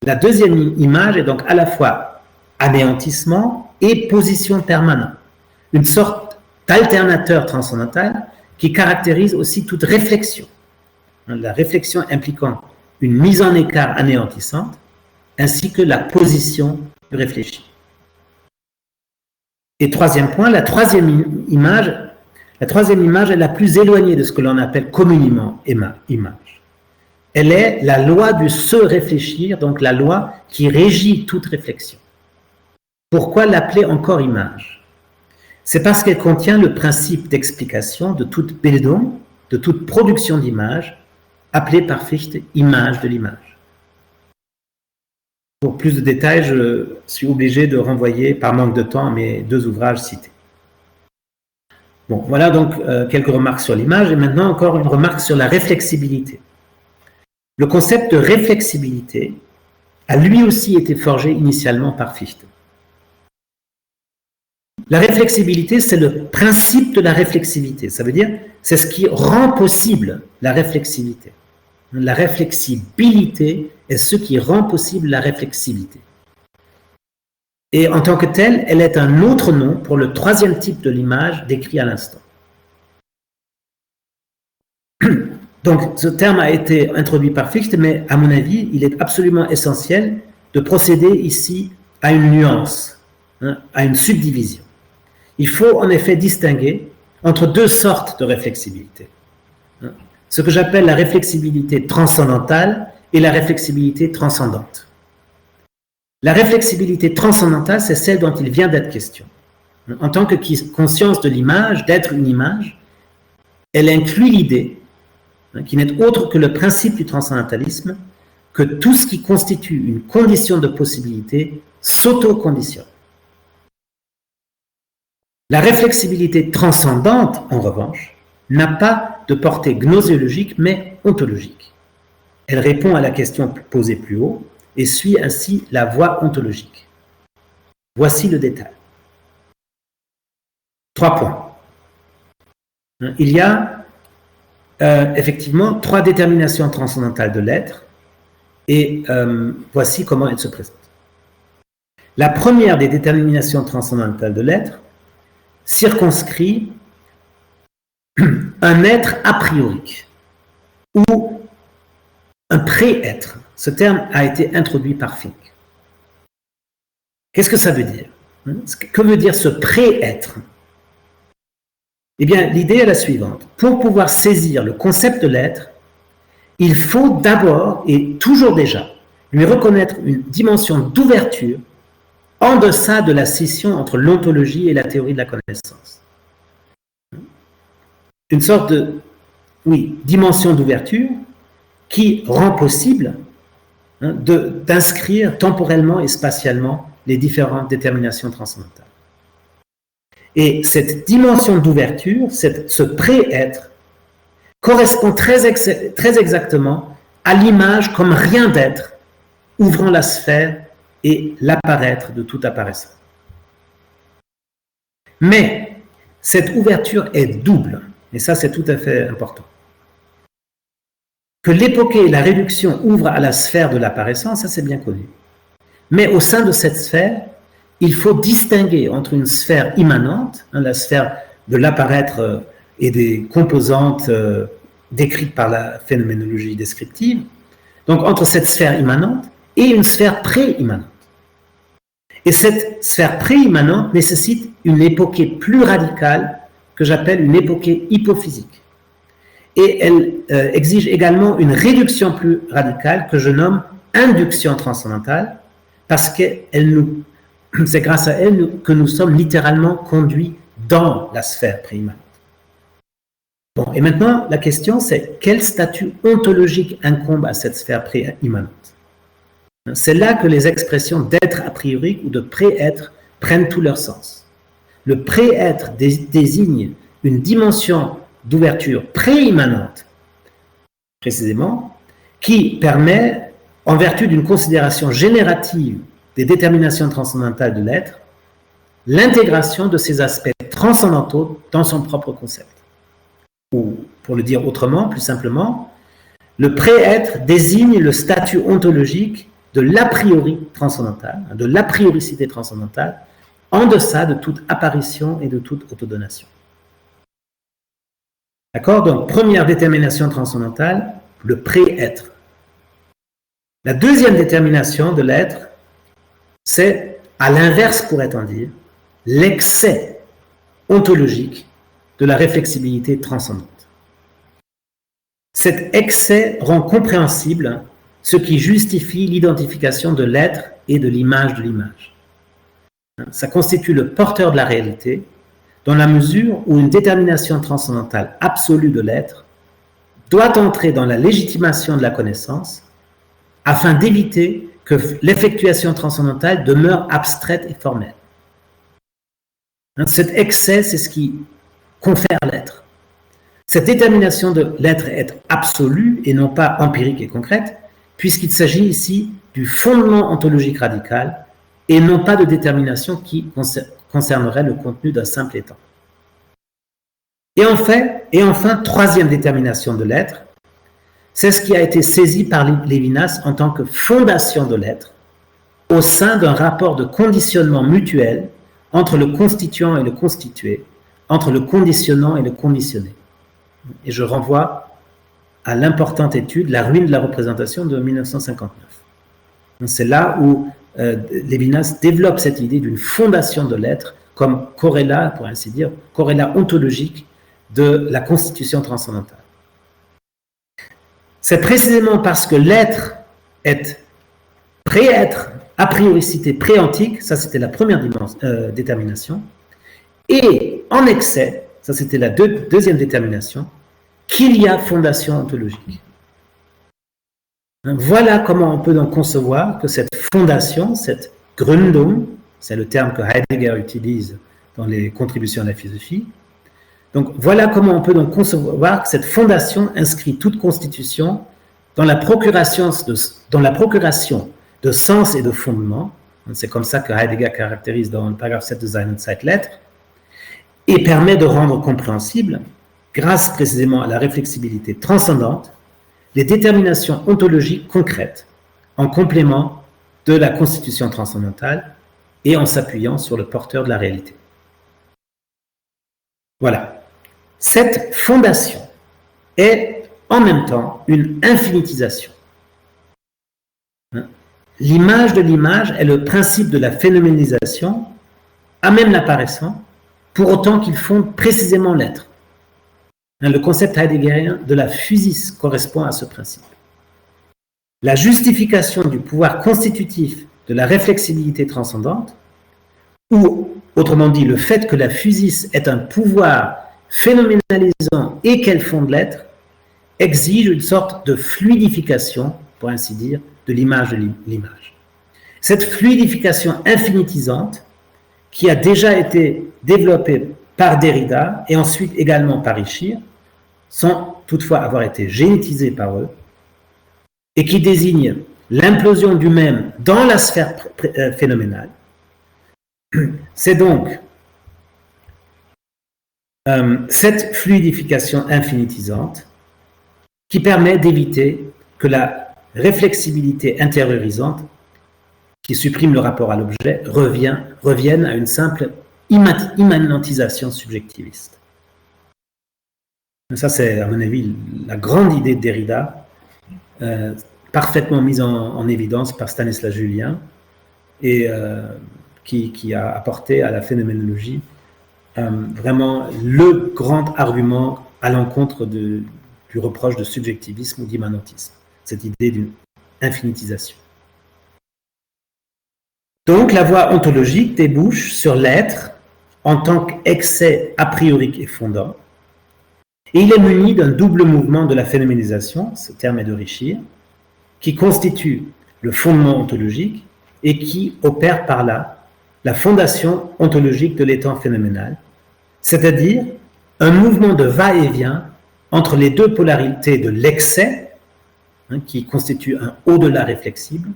La deuxième image est donc à la fois anéantissement et position permanente, une sorte d'alternateur transcendantal qui caractérise aussi toute réflexion. La réflexion impliquant une mise en écart anéantissante, ainsi que la position du réfléchi. Et troisième point, la troisième image est la plus éloignée de ce que l'on appelle communément image. Elle est la loi du se réfléchir, donc la loi qui régit toute réflexion. Pourquoi l'appeler encore image? C'est parce qu'elle contient le principe d'explication de toute Bildung, de toute production d'image, appelée par Fichte image de l'image. Pour plus de détails, je suis obligé de renvoyer, par manque de temps, mes deux ouvrages cités. Bon, voilà donc quelques remarques sur l'image, et maintenant encore une remarque sur la réflexibilité. Le concept de réflexibilité a lui aussi été forgé initialement par Fichte. La réflexibilité, c'est le principe de la réflexivité. Ça veut dire, c'est ce qui rend possible la réflexivité. La réflexibilité est ce qui rend possible la réflexivité. Et en tant que telle, elle est un autre nom pour le troisième type de l'image décrit à l'instant. Donc, ce terme a été introduit par Fichte, mais à mon avis, il est absolument essentiel de procéder ici à une nuance, à une subdivision. Il faut en effet distinguer entre deux sortes de réflexibilité. Ce que j'appelle la réflexibilité transcendantale et la réflexibilité transcendante. La réflexibilité transcendantale, c'est celle dont il vient d'être question. En tant que conscience de l'image, d'être une image, elle inclut l'idée, qui n'est autre que le principe du transcendantalisme, que tout ce qui constitue une condition de possibilité s'auto-conditionne. La réflexibilité transcendante, en revanche, n'a pas de portée gnoséologique, mais ontologique. Elle répond à la question posée plus haut et suit ainsi la voie ontologique. Voici le détail. 3 points. Il y a effectivement 3 déterminations transcendantales de l'être, et voici comment elles se présentent. La première des déterminations transcendantales de l'être circonscrit un être a priori ou un pré-être. Ce terme a été introduit par Fink. Qu'est-ce que ça veut dire? Que veut dire ce pré-être? Eh bien, l'idée est la suivante. Pour pouvoir saisir le concept de l'être, il faut d'abord et toujours déjà lui reconnaître une dimension d'ouverture en deçà de la scission entre l'ontologie et la théorie de la connaissance. Une sorte de, dimension d'ouverture qui rend possible d'inscrire temporellement et spatialement les différentes déterminations transcendantales. Et cette dimension d'ouverture, ce pré-être, correspond très exactement à l'image comme rien d'être, ouvrant la sphère et l'apparaître de tout apparaissant. Mais cette ouverture est double, et ça c'est tout à fait important. Que l'époquée et la réduction ouvrent à la sphère de l'apparaissant, ça c'est bien connu. Mais au sein de cette sphère, il faut distinguer entre une sphère immanente, la sphère de l'apparaître et des composantes décrites par la phénoménologie descriptive, donc entre cette sphère immanente et une sphère pré-immanente. Et cette sphère pré-immanente nécessite une époquée plus radicale que j'appelle une époquée hypophysique. Et elle exige également une réduction plus radicale que je nomme induction transcendantale parce que c'est grâce à elle que nous sommes littéralement conduits dans la sphère préimmanente. Bon, et maintenant, la question, c'est quel statut ontologique incombe à cette sphère préimmanente? C'est là que les expressions d'être a priori ou de pré-être prennent tout leur sens. Le pré-être désigne une dimension d'ouverture préimmanente, précisément, qui permet, en vertu d'une considération générative des déterminations transcendantales de l'être, l'intégration de ces aspects transcendantaux dans son propre concept. Ou, pour le dire autrement, plus simplement, le pré-être désigne le statut ontologique de l'a priori transcendantal, de l'a prioricité transcendantale, en deçà de toute apparition et de toute autodonation. D'accord? Donc, première détermination transcendantale, le pré-être. La deuxième détermination de l'être, c'est, à l'inverse pourrait-on dire, l'excès ontologique de la réflexibilité transcendante. Cet excès rend compréhensible ce qui justifie l'identification de l'être et de l'image de l'image. Ça constitue le porteur de la réalité, dans la mesure où une détermination transcendantale absolue de l'être doit entrer dans la légitimation de la connaissance afin d'éviter que l'effectuation transcendantale demeure abstraite et formelle. Cet excès, c'est ce qui confère l'être. Cette détermination de l'être est absolue et non pas empirique et concrète, puisqu'il s'agit ici du fondement ontologique radical et non pas de détermination qui concernerait le contenu d'un simple étant. Et enfin, troisième détermination de l'être, c'est ce qui a été saisi par Lévinas en tant que fondation de l'être, au sein d'un rapport de conditionnement mutuel entre le constituant et le constitué, entre le conditionnant et le conditionné. Et je renvoie à l'importante étude « La ruine de la représentation » de 1959. C'est là où Lévinas développe cette idée d'une fondation de l'être comme corrélat, pour ainsi dire, corrélat ontologique de la constitution transcendantale. C'est précisément parce que l'être est pré-être, a prioricité pré-antique, ça c'était la première détermination, et en excès, ça c'était la deuxième détermination, qu'il y a fondation ontologique. Voilà comment on peut donc concevoir que cette fondation, cette Gründung, c'est le terme que Heidegger utilise dans les contributions à la philosophie. Donc voilà comment on peut donc concevoir que cette fondation inscrit toute constitution dans la procuration de sens et de fondement. C'est comme ça que Heidegger caractérise dans le paragraphe 7 de Sein und Zeitlettre, et permet de rendre compréhensible, grâce précisément à la réflexibilité transcendante, les déterminations ontologiques concrètes en complément de la constitution transcendantale et en s'appuyant sur le porteur de la réalité. Voilà. Cette fondation est en même temps une infinitisation. L'image de l'image est le principe de la phénoménisation, à même l'apparaissant, pour autant qu'il fonde précisément l'être. Le concept heideggerien de la physis correspond à ce principe. La justification du pouvoir constitutif de la réflexibilité transcendante, ou autrement dit, le fait que la physis est un pouvoir phénoménalisant et qu'elle fonde l'être, exige une sorte de fluidification, pour ainsi dire, de l'image de l'image. Cette fluidification infinitisante, qui a déjà été développée par Derrida et ensuite également par Ishir, sans toutefois avoir été génétisée par eux, et qui désigne l'implosion du même dans la sphère phénoménale. C'est donc cette fluidification infinitisante qui permet d'éviter que la réflexibilité intériorisante, qui supprime le rapport à l'objet, revienne à une simple immanentisation subjectiviste. Ça, c'est, à mon avis, la grande idée de Derrida, parfaitement mise en évidence par Stanislas Julien, et qui a apporté à la phénoménologie vraiment le grand argument à l'encontre du reproche de subjectivisme ou d'immanentisme, cette idée d'une infinitisation. Donc, la voie ontologique débouche sur l'être en tant qu'excès a priori et fondant, et il est muni d'un double mouvement de la phénoménisation, ce terme est de Richir, qui constitue le fondement ontologique et qui opère par là la fondation ontologique de l'étant phénoménal, c'est-à-dire un mouvement de va-et-vient entre les deux polarités de l'excès, qui constitue un au-delà réflexible,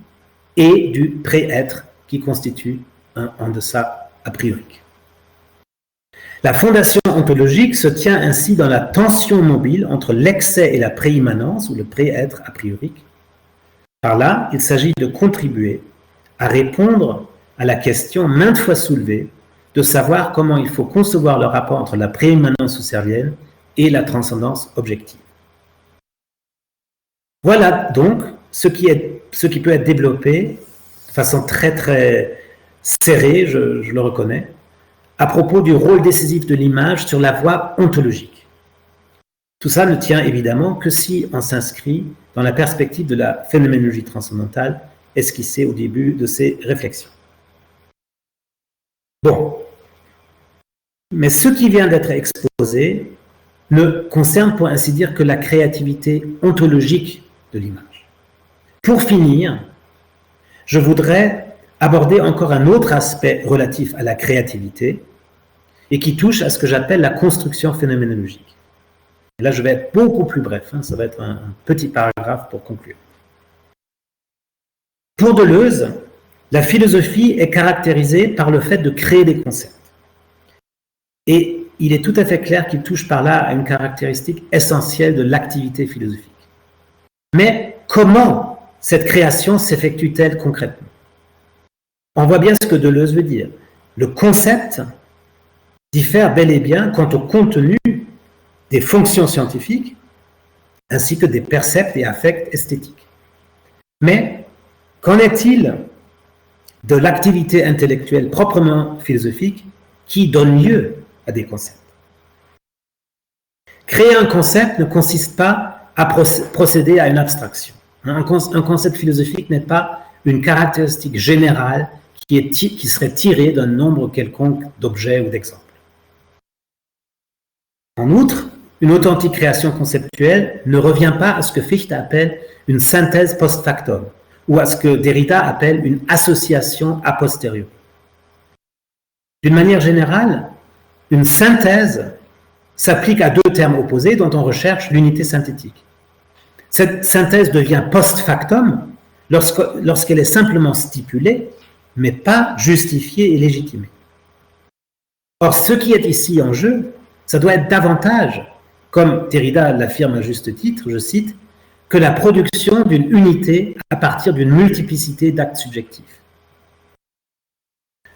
et du pré-être, qui constitue un en-deçà a priori. La fondation ontologique se tient ainsi dans la tension mobile entre l'excès et la préimmanence, ou le pré-être a priori. Par là, il s'agit de contribuer à répondre à la question maintes fois soulevée de savoir comment il faut concevoir le rapport entre la préimmanence husserlienne et la transcendance objective. Voilà donc ce qui peut être développé de façon très très serrée, je le reconnais, à propos du rôle décisif de l'image sur la voie ontologique. Tout ça ne tient évidemment que si on s'inscrit dans la perspective de la phénoménologie transcendantale esquissée au début de ces réflexions. Bon, mais ce qui vient d'être exposé ne concerne pour ainsi dire que la créativité ontologique de l'image. Pour finir, je voudrais aborder encore un autre aspect relatif à la créativité et qui touche à ce que j'appelle la construction phénoménologique. Et là, je vais être beaucoup plus bref, ça va être un petit paragraphe pour conclure. Pour Deleuze, la philosophie est caractérisée par le fait de créer des concepts. Et il est tout à fait clair qu'il touche par là à une caractéristique essentielle de l'activité philosophique. Mais comment cette création s'effectue-t-elle concrètement? On voit bien ce que Deleuze veut dire. Le concept diffère bel et bien quant au contenu des fonctions scientifiques ainsi que des percepts et affects esthétiques. Mais qu'en est-il de l'activité intellectuelle proprement philosophique qui donne lieu à des concepts? Créer un concept ne consiste pas à procéder à une abstraction. Un concept philosophique n'est pas une caractéristique générale qui serait tirée d'un nombre quelconque d'objets ou d'exemples. En outre, une authentique création conceptuelle ne revient pas à ce que Fichte appelle une synthèse post factum, ou à ce que Derrida appelle une association a posteriori. D'une manière générale, une synthèse s'applique à deux termes opposés dont on recherche l'unité synthétique. Cette synthèse devient post factum lorsqu'elle est simplement stipulée, mais pas justifiée et légitimée. Or, ce qui est ici en jeu, ça doit être davantage, comme Derrida l'affirme à juste titre, je cite, que la production d'une unité à partir d'une multiplicité d'actes subjectifs.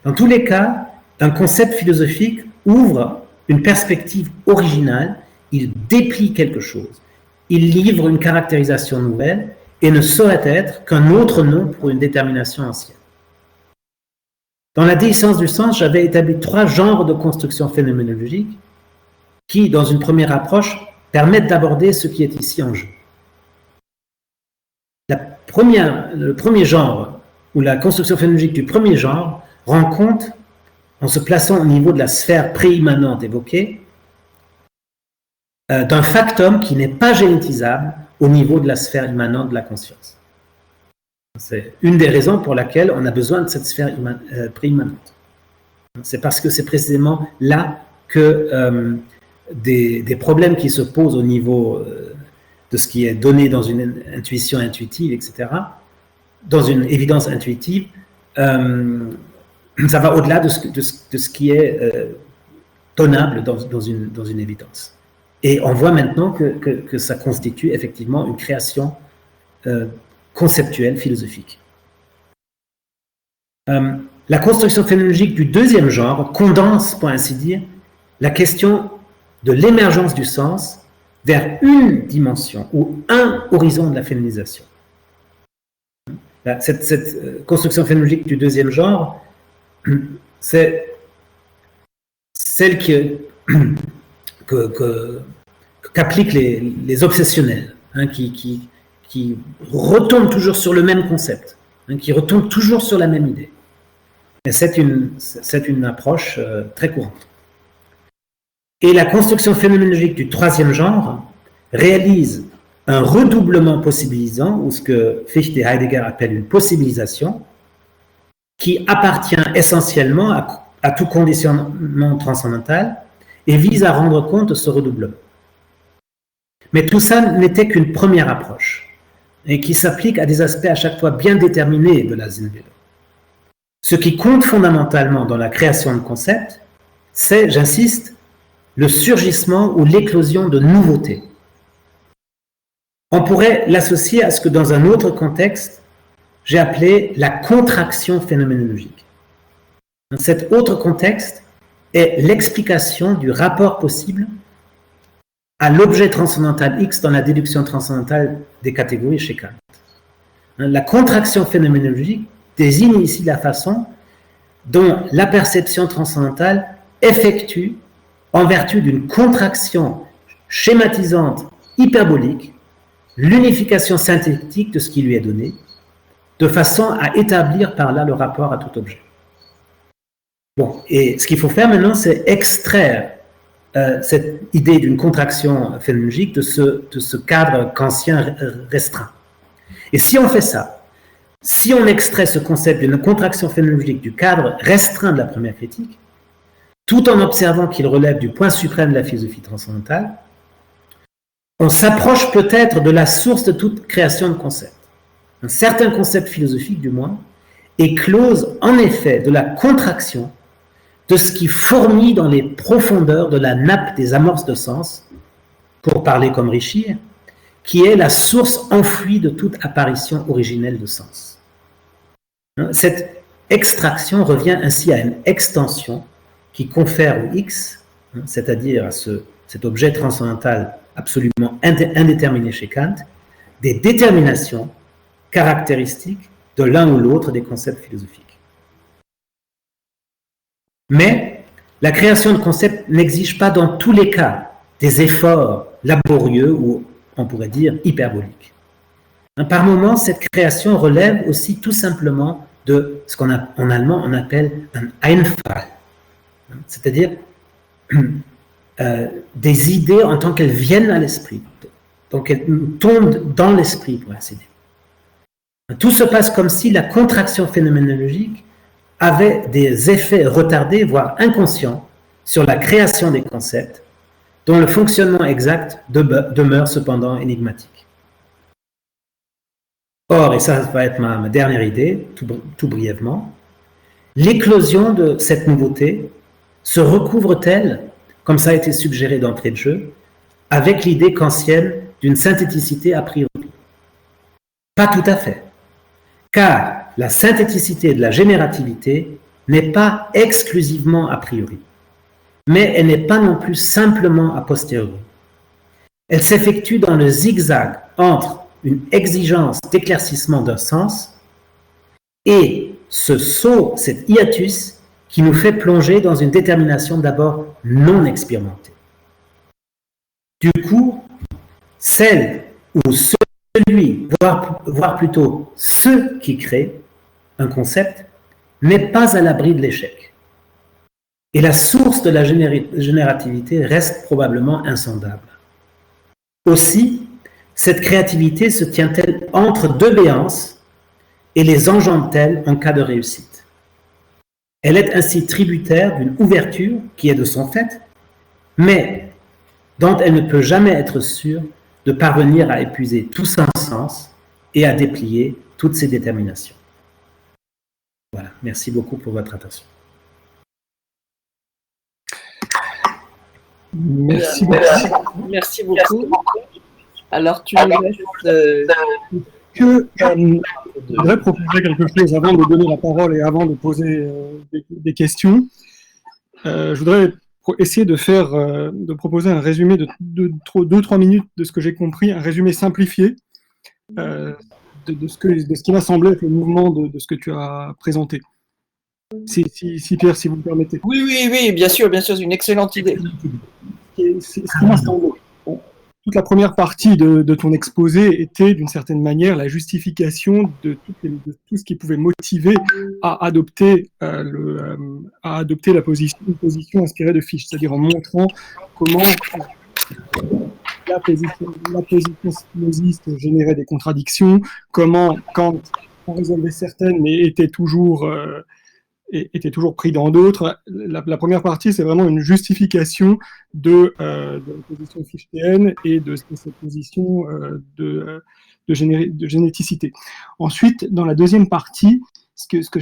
Dans tous les cas, un concept philosophique ouvre une perspective originale, il déplie quelque chose, il livre une caractérisation nouvelle et ne saurait être qu'un autre nom pour une détermination ancienne. Dans la déhiscence du sens, j'avais établi 3 genres de construction phénoménologique qui, dans une première approche, permettent d'aborder ce qui est ici en jeu. Le premier genre, ou la construction phénoménologique du premier genre, rend compte, en se plaçant au niveau de la sphère préimmanente évoquée, d'un factum qui n'est pas génétisable au niveau de la sphère immanente de la conscience. C'est une des raisons pour laquelle on a besoin de cette sphère préimmanente. C'est parce que c'est précisément là que des problèmes qui se posent au niveau de ce qui est donné dans une intuition intuitive, etc., dans une évidence intuitive, ça va au-delà de ce qui est donnable dans une évidence. Et on voit maintenant que ça constitue effectivement une création conceptuelle, philosophique. La construction phénoménologique du deuxième genre condense, pour ainsi dire, la question de l'émergence du sens vers une dimension ou un horizon de la phénoménisation. Cette construction phénoménologique du deuxième genre, c'est celle qu'appliquent les obsessionnels, qui retombent toujours sur le même concept, qui retombent toujours sur la même idée. Mais c'est une approche très courante. Et la construction phénoménologique du troisième genre réalise un redoublement possibilisant, ou ce que Fichte et Heidegger appellent une possibilisation, qui appartient essentiellement à tout conditionnement transcendantal et vise à rendre compte de ce redoublement. Mais tout ça n'était qu'une première approche, et qui s'applique à des aspects à chaque fois bien déterminés de la Sinnbildung. Ce qui compte fondamentalement dans la création de concepts, c'est, j'insiste, le surgissement ou l'éclosion de nouveautés. On pourrait l'associer à ce que dans un autre contexte, j'ai appelé la contraction phénoménologique. Dans cet autre contexte est l'explication du rapport possible à l'objet transcendantal X dans la déduction transcendantale des catégories chez Kant. La contraction phénoménologique désigne ici la façon dont la perception transcendantale effectue, en vertu d'une contraction schématisante hyperbolique, l'unification synthétique de ce qui lui est donné, de façon à établir par là le rapport à tout objet. Bon, et ce qu'il faut faire maintenant, c'est extraire cette idée d'une contraction phénoménologique de ce cadre kantien restreint. Et si on fait ça, si on extrait ce concept d'une contraction phénoménologique du cadre restreint de la première critique, tout en observant qu'il relève du point suprême de la philosophie transcendantale, on s'approche peut-être de la source de toute création de concepts. Un certain concept philosophique, du moins, éclose en effet de la contraction de ce qui fourmille dans les profondeurs de la nappe des amorces de sens, pour parler comme Richir, qui est la source enfouie de toute apparition originelle de sens. Cette extraction revient ainsi à une extension qui confère au X, c'est-à-dire à cet objet transcendantal absolument indéterminé chez Kant, des déterminations caractéristiques de l'un ou l'autre des concepts philosophiques. Mais la création de concepts n'exige pas dans tous les cas des efforts laborieux ou, on pourrait dire, hyperboliques. Par moments, cette création relève aussi tout simplement de ce qu'en allemand on appelle un Einfall, c'est-à-dire des idées en tant qu'elles viennent à l'esprit, donc elles tombent dans l'esprit, pour ainsi dire. Tout se passe comme si la contraction phénoménologique avait des effets retardés, voire inconscients, sur la création des concepts, dont le fonctionnement exact demeure cependant énigmatique. Or, et ça va être ma dernière idée, tout brièvement, l'éclosion de cette nouveauté se recouvre-t-elle, comme ça a été suggéré d'entrée de jeu, avec l'idée kantienne d'une synthéticité a priori? Pas tout à fait, car la synthéticité de la générativité n'est pas exclusivement a priori, mais elle n'est pas non plus simplement a posteriori. Elle s'effectue dans le zigzag entre une exigence d'éclaircissement d'un sens et ce saut, cet hiatus qui nous fait plonger dans une détermination d'abord non expérimentée. Du coup, celle ou celui, voire plutôt ceux qui créent un concept, n'est pas à l'abri de l'échec. Et la source de la générativité reste probablement insondable. Aussi, cette créativité se tient-elle entre deux béances et les engendre-t-elle en cas de réussite? Elle est ainsi tributaire d'une ouverture qui est de son fait, mais dont elle ne peut jamais être sûre de parvenir à épuiser tout son sens et à déplier toutes ses déterminations. Voilà, merci beaucoup pour votre attention. Merci beaucoup. Merci beaucoup. Alors, tu nous laisses... Je voudrais proposer quelque chose avant de donner la parole et avant de poser des questions. Je voudrais essayer de proposer un résumé de 2-3 minutes de ce que j'ai compris, un résumé simplifié de ce qui m'a semblé être le mouvement de ce que tu as présenté. Si Pierre, si vous me permettez. Oui, bien sûr, c'est une excellente idée. Ce qui m'a semblé. toute la première partie de ton exposé était d'une certaine manière la justification de tout ce qui pouvait motiver à adopter, une position inspirée de Fichte, c'est-à-dire en montrant comment la position spinoziste générait des contradictions, comment Kant en résolvait certaines mais était toujours pris dans d'autres. La première partie, c'est vraiment une justification de la position fichtéenne et de cette position de généticité. Ensuite, dans la deuxième partie, ce que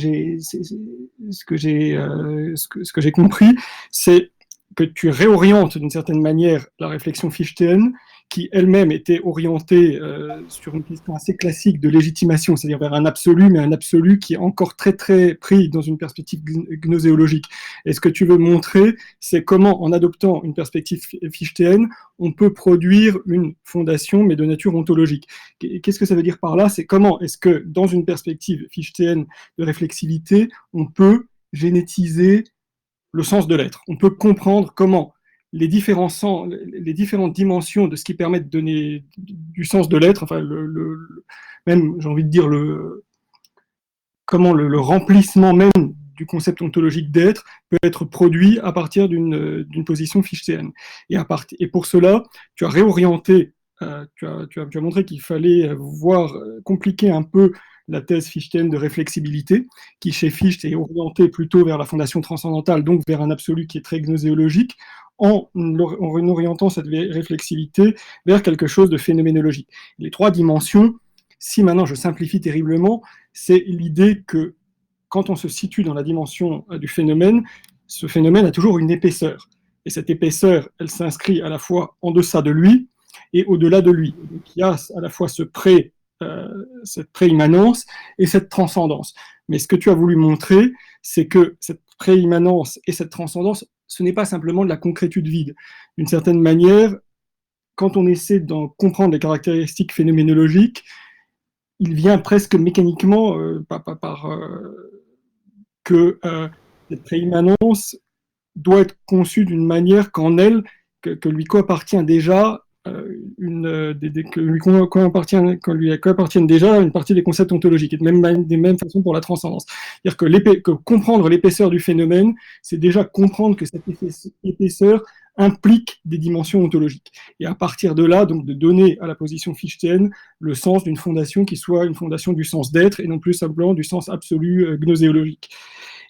j'ai compris, c'est que tu réorientes d'une certaine manière la réflexion fichtéenne, qui elle-même était orientée sur une question assez classique de légitimation, c'est-à-dire vers un absolu, mais un absolu qui est encore très très pris dans une perspective gnoséologique. Et ce que tu veux montrer, c'est comment, en adoptant une perspective fichtéenne, on peut produire une fondation, mais de nature ontologique. Qu'est-ce que ça veut dire par là? C'est comment est-ce que, dans une perspective fichtéenne de réflexivité, on peut génétiser le sens de l'être. On peut comprendre comment les différentes dimensions de ce qui permet de donner du sens de l'être, enfin, même, j'ai envie de dire, comment le remplissement même du concept ontologique d'être peut être produit à partir d'une position fichtéenne. Et pour cela, tu as réorienté, tu as montré qu'il fallait compliquer un peu la thèse fichtéenne de réflexibilité, qui chez Fichte est orientée plutôt vers la fondation transcendantale, donc vers un absolu qui est très gnoséologique, en orientant cette réflexivité vers quelque chose de phénoménologique. Les trois dimensions, si maintenant je simplifie terriblement, c'est l'idée que quand on se situe dans la dimension du phénomène, ce phénomène a toujours une épaisseur. Et cette épaisseur, elle s'inscrit à la fois en deçà de lui et au-delà de lui. Donc il y a à la fois cette préimmanence et cette transcendance. Mais ce que tu as voulu montrer, c'est que cette préimmanence et cette transcendance, ce n'est pas simplement de la concrétude vide. D'une certaine manière, quand on essaie d'en comprendre les caractéristiques phénoménologiques, il vient presque mécaniquement que cette préimmanence doit être conçue d'une manière qu'en elle, que lui coappartient déjà qu'on lui appartienne déjà une partie des concepts ontologiques, et des mêmes façons pour la transcendance. C'est-à-dire que comprendre l'épaisseur du phénomène, c'est déjà comprendre que cette épaisseur implique des dimensions ontologiques. Et à partir de là, donc de donner à la position fichtéenne le sens d'une fondation qui soit une fondation du sens d'être et non plus simplement du sens absolu gnoséologique.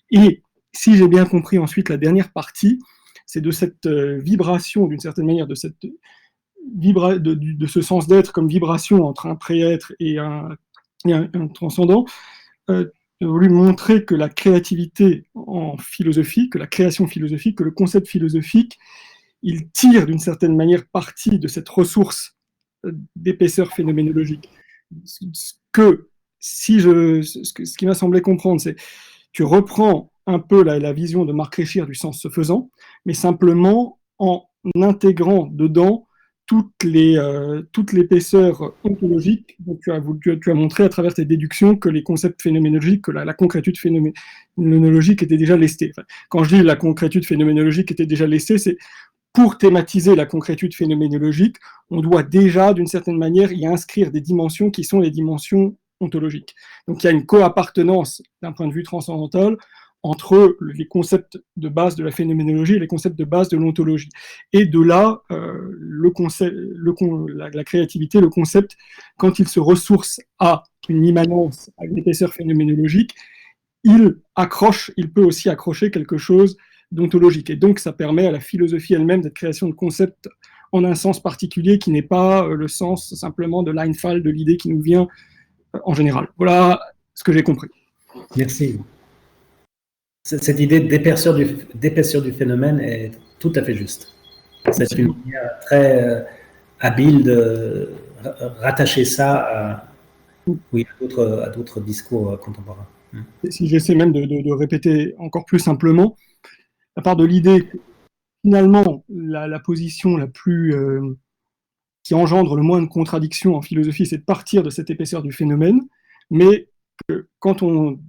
Et si j'ai bien compris ensuite la dernière partie, c'est de cette vibration, d'une certaine manière, de ce sens d'être comme vibration entre un pré-être et un transcendant, j'ai voulu montrer que la créativité en philosophie, que la création philosophique, que le concept philosophique, il tire d'une certaine manière parti de cette ressource d'épaisseur phénoménologique. Ce qui m'a semblé comprendre, c'est tu reprends un peu la vision de Marc Réchir du sens se faisant, mais simplement en intégrant dedans toute l'épaisseur ontologique dont tu as montré à travers tes déductions que les concepts phénoménologiques, que la concrétude phénoménologique était déjà lestée. Enfin, quand je dis la concrétude phénoménologique était déjà lestée, c'est pour thématiser la concrétude phénoménologique, on doit déjà, d'une certaine manière, y inscrire des dimensions qui sont les dimensions ontologiques. Donc il y a une coappartenance d'un point de vue transcendantal entre les concepts de base de la phénoménologie et les concepts de base de l'ontologie. Et de là, la créativité, le concept, quand il se ressource à une immanence, à une épaisseur phénoménologique, il peut aussi accrocher quelque chose d'ontologique. Et donc, ça permet à la philosophie elle-même d'être création de concepts en un sens particulier qui n'est pas le sens simplement de l'Einfall, de l'idée qui nous vient en général. Voilà ce que j'ai compris. Merci. Cette idée d'épaisseur du phénomène est tout à fait juste. C'est une manière très habile de rattacher ça à d'autres discours contemporains. Si j'essaie même de répéter encore plus simplement, à part de l'idée que finalement la position la plus qui engendre le moins de contradictions en philosophie, c'est de partir de cette épaisseur du phénomène, mais que quand on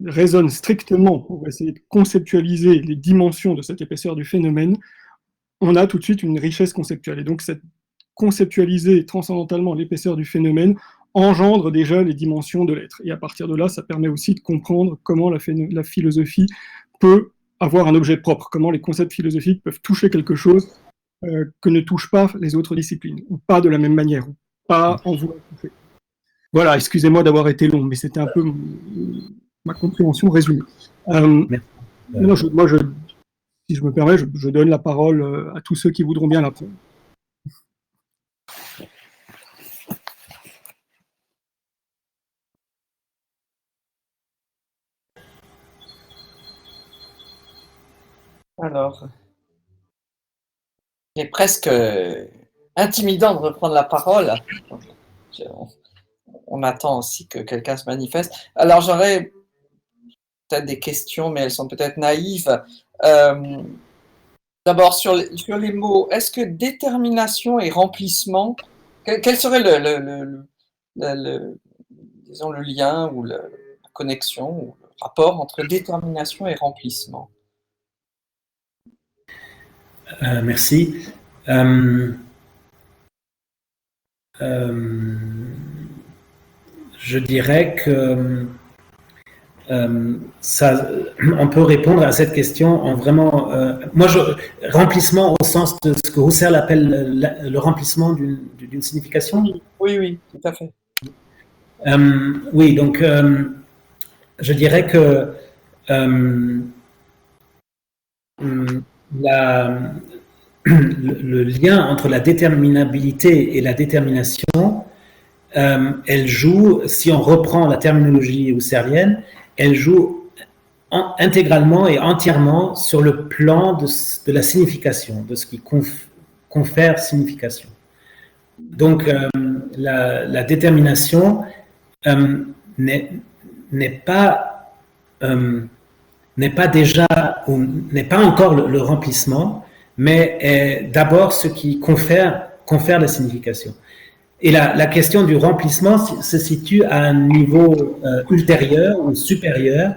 raisonne strictement pour essayer de conceptualiser les dimensions de cette épaisseur du phénomène, on a tout de suite une richesse conceptuelle. Et donc cette conceptualiser transcendamentalement l'épaisseur du phénomène engendre déjà les dimensions de l'être. Et à partir de là, ça permet aussi de comprendre comment la philosophie peut avoir un objet propre, comment les concepts philosophiques peuvent toucher quelque chose que ne touchent pas les autres disciplines, ou pas de la même manière, ou pas en voulant toucher. Voilà, excusez-moi d'avoir été long, mais c'était un peu ma compréhension résumée. Moi, si je me permets, je donne la parole à tous ceux qui voudront bien la prendre. Alors, il est presque intimidant de reprendre la parole. On attend aussi que quelqu'un se manifeste. Alors, j'aurais peut-être des questions, mais elles sont peut-être naïves. D'abord, sur les mots, est-ce que détermination et remplissement, quel serait disons, le lien ou la connexion ou le rapport entre détermination et remplissement? Merci. Je dirais que on peut répondre à cette question en vraiment. Remplissement au sens de ce que Husserl appelle le remplissement d'une signification. Oui, tout à fait. Oui, donc je dirais que le lien entre la déterminabilité et la détermination, elle joue, si on reprend la terminologie husserlienne, elle joue intégralement et entièrement sur le plan de la signification, de ce qui confère signification. Donc, la détermination n'est pas déjà, ou n'est pas encore le remplissement, mais est d'abord ce qui confère la signification. Et la question du remplissement se situe à un niveau ultérieur ou supérieur,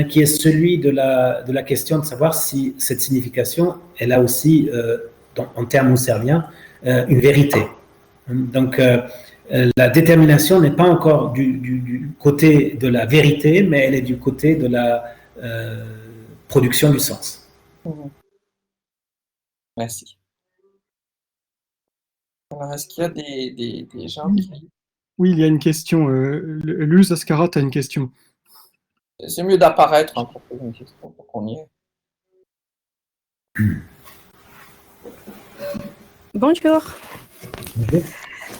qui est celui de la question de savoir si cette signification, elle a aussi, en termes husserliens, une vérité. Donc, la détermination n'est pas encore du côté de la vérité, mais elle est du côté de la production du sens. Merci. Alors, est-ce qu'il y a des gens qui... Oui, il y a une question. Luz Ascarat a une question. C'est mieux d'apparaître pour poser une question, pour qu'on y est. Bonjour.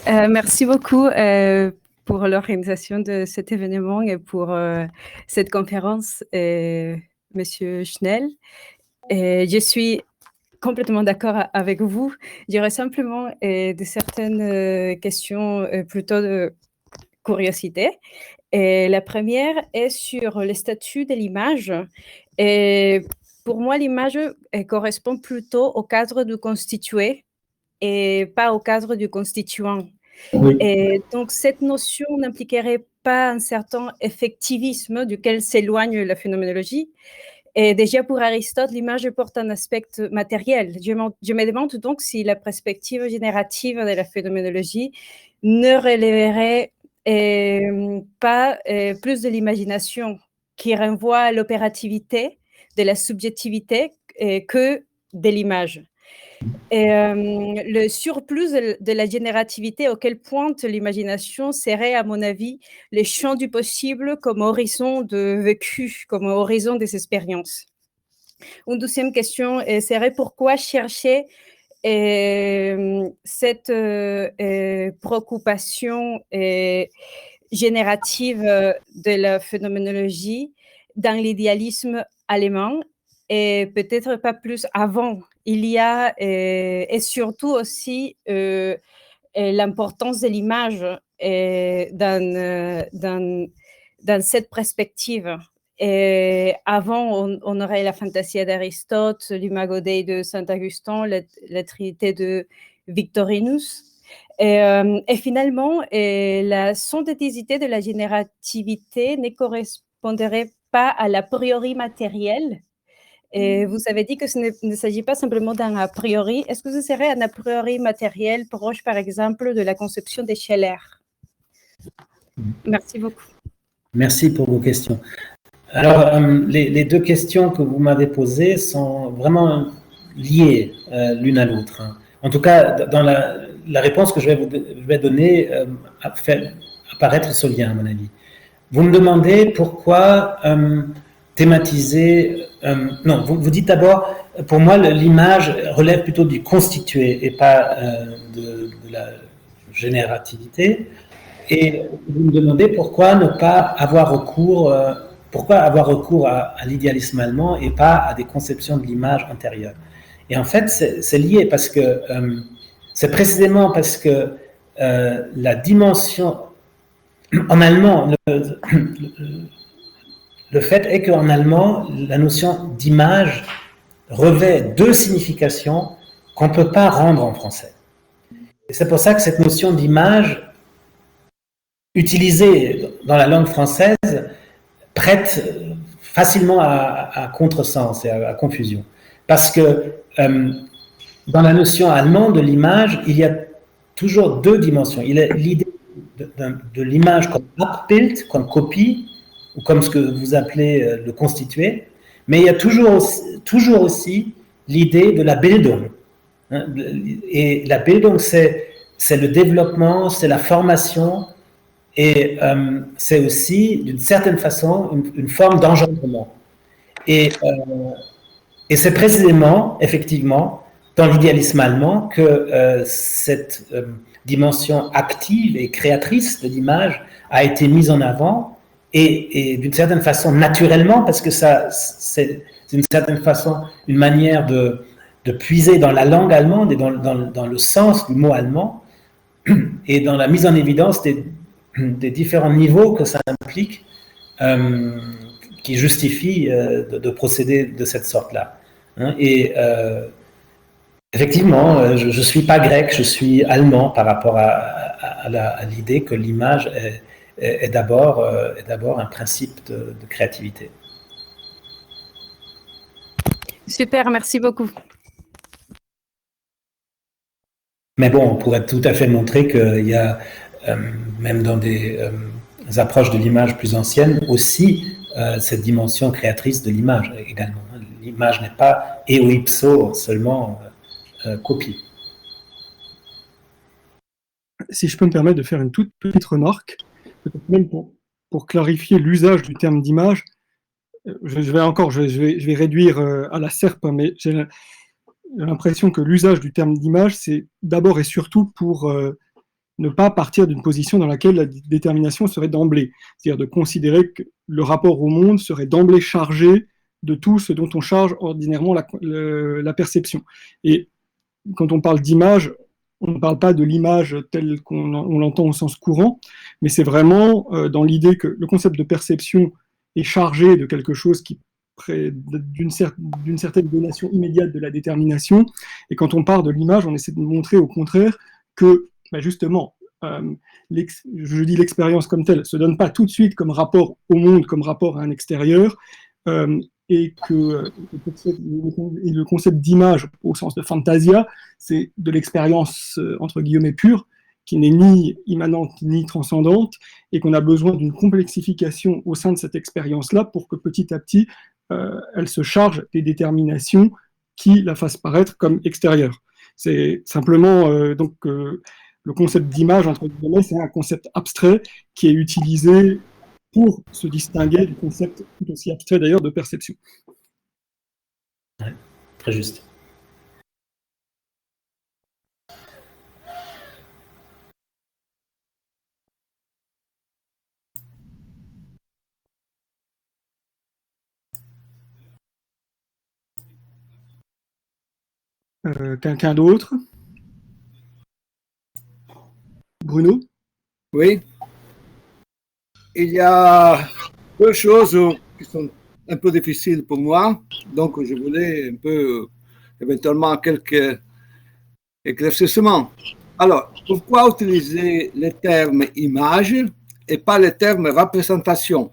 Merci beaucoup pour l'organisation de cet événement et pour cette conférence, Monsieur Schnell. Je suis complètement d'accord avec vous. J'aurais simplement de certaines questions plutôt de curiosité. Et la première est sur le statut de l'image. Et pour moi, l'image correspond plutôt au cadre du constitué et pas au cadre du constituant. Oui. Et donc, cette notion n'impliquerait pas un certain effectivisme duquel s'éloigne la phénoménologie. Et déjà, pour Aristote, l'image porte un aspect matériel. Je me demande donc si la perspective générative de la phénoménologie ne relèverait pas plus de l'imagination qui renvoie à l'opérativité de la subjectivité que de l'image. Et le surplus de la générativité auquel pointe l'imagination serait, à mon avis, les champs du possible comme horizon de vécu, comme horizon des expériences. Une deuxième question serait pourquoi chercher cette préoccupation générative de la phénoménologie dans l'idéalisme allemand et peut-être pas plus avant. Il y a et surtout aussi l'importance de l'image dans cette perspective. Et avant, on aurait la fantasia d'Aristote, l'imago Dei de Saint-Augustin, la Trinité de Victorinus. Et finalement, la synthéticité de la générativité ne correspondrait pas à l'a priori matériel, Et vous avez dit que ne s'agit pas simplement d'un a priori. Est-ce que ce serait un a priori matériel proche, par exemple, de la conception des Scheller? Merci beaucoup. Merci pour vos questions. Alors, les deux questions que vous m'avez posées sont vraiment liées l'une à l'autre. En tout cas, dans la réponse que je vais donner fait apparaître ce lien, à mon avis. Vous me demandez pourquoi thématiser... non, vous dites d'abord, pour moi, l'image relève plutôt du constitué et pas de la générativité. Et vous me demandez pourquoi ne pas avoir recours... pourquoi avoir recours à l'idéalisme allemand et pas à des conceptions de l'image antérieure? Et en fait, c'est lié parce que c'est précisément parce que la dimension en allemand, le fait est qu'en allemand, la notion d'image revêt deux significations qu'on ne peut pas rendre en français. Et c'est pour ça que cette notion d'image, utilisée dans la langue française, prête facilement à contresens et à confusion. Parce que dans la notion allemande de l'image, il y a toujours deux dimensions. Il y a l'idée de l'image comme Abbild, comme copie, ou comme ce que vous appelez le constitué, mais il y a toujours aussi l'idée de la Bildung. Et la Bildung, c'est le développement, c'est la formation, et c'est aussi, d'une certaine façon, une forme d'engendrement. Et c'est précisément, effectivement, dans l'idéalisme allemand que cette dimension active et créatrice de l'image a été mise en avant, et d'une certaine façon, naturellement, parce que c'est d'une certaine façon une manière de puiser dans la langue allemande et dans le sens du mot allemand, et dans la mise en évidence des différents niveaux que ça implique, qui justifient de procéder de cette sorte-là. Et effectivement, je ne suis pas grec, je suis allemand par rapport à l'idée que l'image est d'abord un principe de créativité. Super, merci beaucoup. Mais bon, on pourrait tout à fait montrer qu'il y a, même dans des approches de l'image plus anciennes, aussi cette dimension créatrice de l'image également. L'image n'est pas eo ipso seulement copie. Si je peux me permettre de faire une toute petite remarque, peut-être même pour clarifier l'usage du terme d'image, je vais réduire à la serpe, mais j'ai l'impression que l'usage du terme d'image, c'est d'abord et surtout pour ne pas partir d'une position dans laquelle la détermination serait d'emblée, c'est-à-dire de considérer que le rapport au monde serait d'emblée chargé de tout ce dont on charge ordinairement la perception. Et quand on parle d'image, on ne parle pas de l'image telle qu'on l'entend au sens courant, mais c'est vraiment dans l'idée que le concept de perception est chargé de quelque chose qui d'une certaine donation immédiate de la détermination, et quand on part de l'image, on essaie de montrer au contraire que, justement, je dis l'expérience comme telle, ne se donne pas tout de suite comme rapport au monde, comme rapport à un extérieur, et que le concept d'image, au sens de fantasia, c'est de l'expérience, entre guillemets, pure, qui n'est ni immanente ni transcendante, et qu'on a besoin d'une complexification au sein de cette expérience-là pour que petit à petit, elle se charge des déterminations qui la fassent paraître comme extérieure. C'est simplement, le concept d'image, entre guillemets, c'est un concept abstrait qui est utilisé pour se distinguer du concept tout aussi abstrait d'ailleurs de perception. Ouais, très juste. Quelqu'un d'autre? Bruno? Oui. Il y a deux choses qui sont un peu difficiles pour moi, donc je voulais un peu, éventuellement, quelques éclaircissements. Alors, pourquoi utiliser le terme image et pas le terme représentation?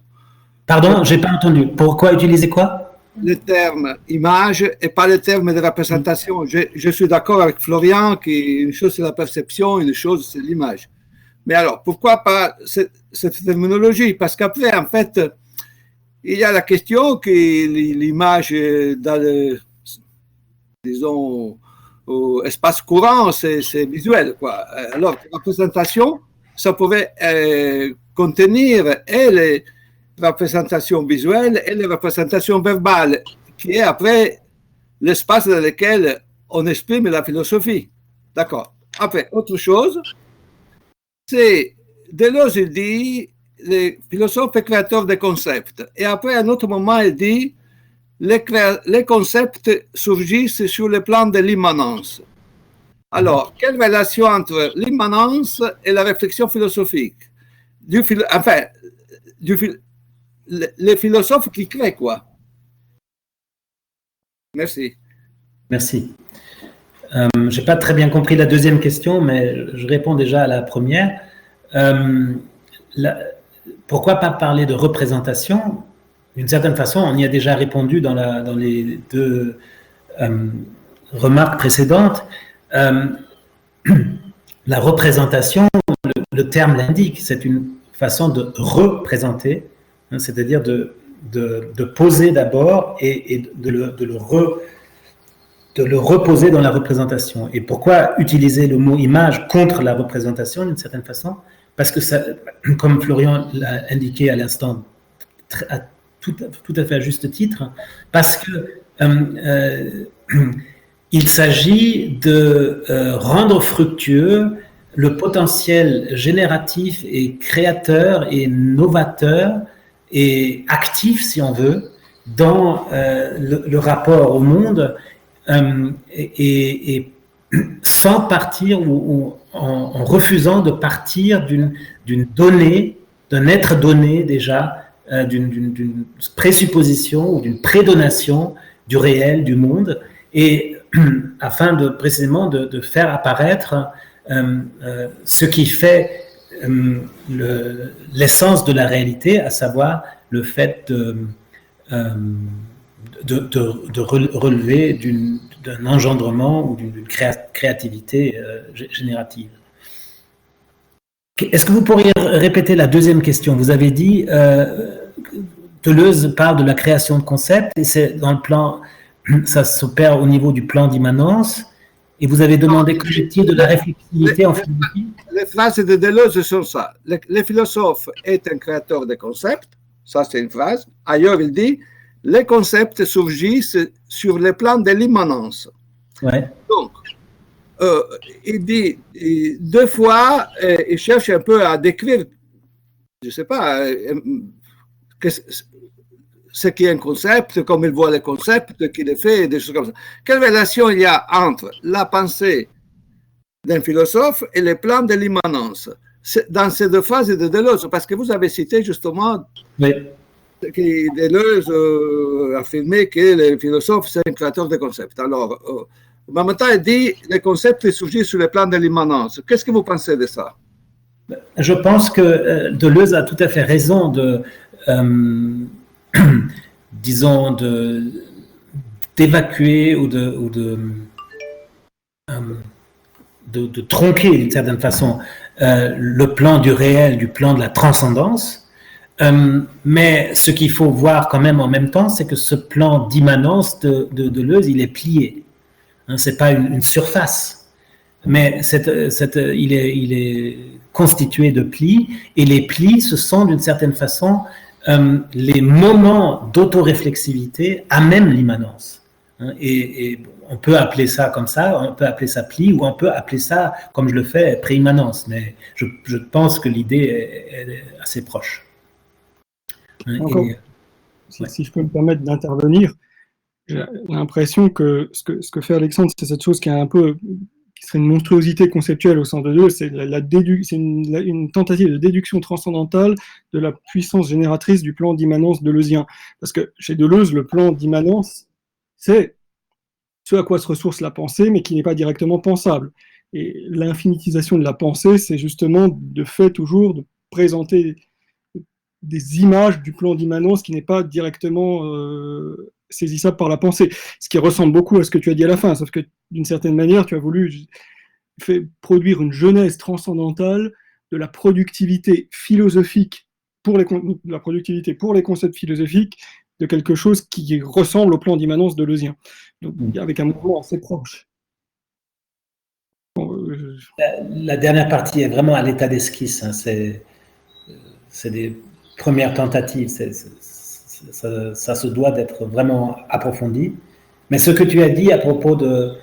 Pardon, j'ai pas entendu. Pourquoi utiliser quoi? le terme image et pas le terme de représentation. Je suis d'accord avec Florian qu'une chose c'est la perception, une chose c'est l'image. Mais alors, pourquoi pas cette terminologie? Parce qu'après, en fait, il y a la question que l'image dans le, disons, espace courant, c'est visuel, quoi. Alors, la représentation, ça pouvait contenir et les représentations visuelles et les représentations verbales, qui est après l'espace dans lequel on exprime la philosophie. D'accord. Après, autre chose, c'est Deleuze, il dit, le philosophe est créateur des concepts. Et après, à un autre moment, il dit, les concepts surgissent sur le plan de l'immanence. Alors, quelle relation entre l'immanence et la réflexion philosophique? Les philosophes qui créent, quoi. Merci. Merci. Je n'ai pas très bien compris la deuxième question, mais je réponds déjà à la première. Pourquoi pas parler de représentation? D'une certaine façon, on y a déjà répondu dans les deux remarques précédentes. La représentation, le terme l'indique, c'est une façon de représenter, hein, c'est-à-dire de poser d'abord et de le reposer dans la représentation. Et pourquoi utiliser le mot image contre la représentation d'une certaine façon? Parce que, ça, comme Florian l'a indiqué à l'instant, tout à fait à juste titre, parce que il s'agit de rendre fructueux le potentiel génératif et créateur et novateur et actif, si on veut, dans le rapport au monde, et sans partir ou en refusant de partir d'une donnée, d'un être donné déjà, d'une présupposition ou d'une prédonation du réel, du monde, et afin précisément de faire apparaître ce qui fait l'essence de la réalité, à savoir le fait de relever d'un engendrement ou d'une créativité générative. Est-ce que vous pourriez répéter la deuxième question? Vous avez dit, Deleuze parle de la création de concepts, et c'est dans le plan, ça s'opère au niveau du plan d'immanence, et vous avez demandé qu'est-il de la réflexivité en philosophie? Les phrases de Deleuze sont ça. Le philosophe est un créateur de concepts, ça c'est une phrase. Ailleurs, il dit, les concepts surgissent sur le plan de l'immanence. Ouais. Donc, il dit deux fois, il cherche un peu à décrire, je ne sais pas, ce qui est un concept, comme il voit les concepts, qu'il fait, des choses comme ça. Quelle relation il y a entre la pensée d'un philosophe et le plan de l'immanence dans ces deux phases de Deleuze? Parce que vous avez cité justement oui. que Deleuze a affirmé que le philosophe, c'est un créateur de concepts. Alors, en même temps, il dit que les concepts surgissent sur le plan de l'immanence. Qu'est-ce que vous pensez de ça? Je pense que Deleuze a tout à fait raison disons, d'évacuer ou de tronquer d'une certaine façon le plan du réel, du plan de la transcendance. Mais ce qu'il faut voir quand même en même temps, c'est que ce plan d'immanence de Deleuze, il est plié. Hein, c'est pas une surface, mais il est constitué de plis, et les plis, ce sont d'une certaine façon les moments d'autoréflexivité amènent l'immanence. Hein, et on peut appeler ça comme ça, on peut appeler ça pli, ou on peut appeler ça, comme je le fais, préimmanence, mais je pense que l'idée est assez proche. Encore, si je peux me permettre d'intervenir, j'ai l'impression que ce que fait Alexandre, c'est cette chose qui serait une monstruosité conceptuelle au sens de Deleuze, c'est une tentative de déduction transcendantale de la puissance génératrice du plan d'immanence deleuzien. Parce que chez Deleuze, le plan d'immanence, c'est ce à quoi se ressource la pensée, mais qui n'est pas directement pensable. Et l'infinitisation de la pensée, c'est justement de fait toujours de présenter des images du plan d'immanence qui n'est pas directement saisissable par la pensée. Ce qui ressemble beaucoup à ce que tu as dit à la fin, sauf que d'une certaine manière, tu as voulu produire une genèse transcendantale de la productivité philosophique de la productivité pour les concepts philosophiques de quelque chose qui ressemble au plan d'immanence deleuzeien, donc avec un mouvement assez proche. Bon, la dernière partie est vraiment à l'état d'esquisse, hein. C'est des premières tentatives, ça se doit d'être vraiment approfondi. Mais ce que tu as dit à propos du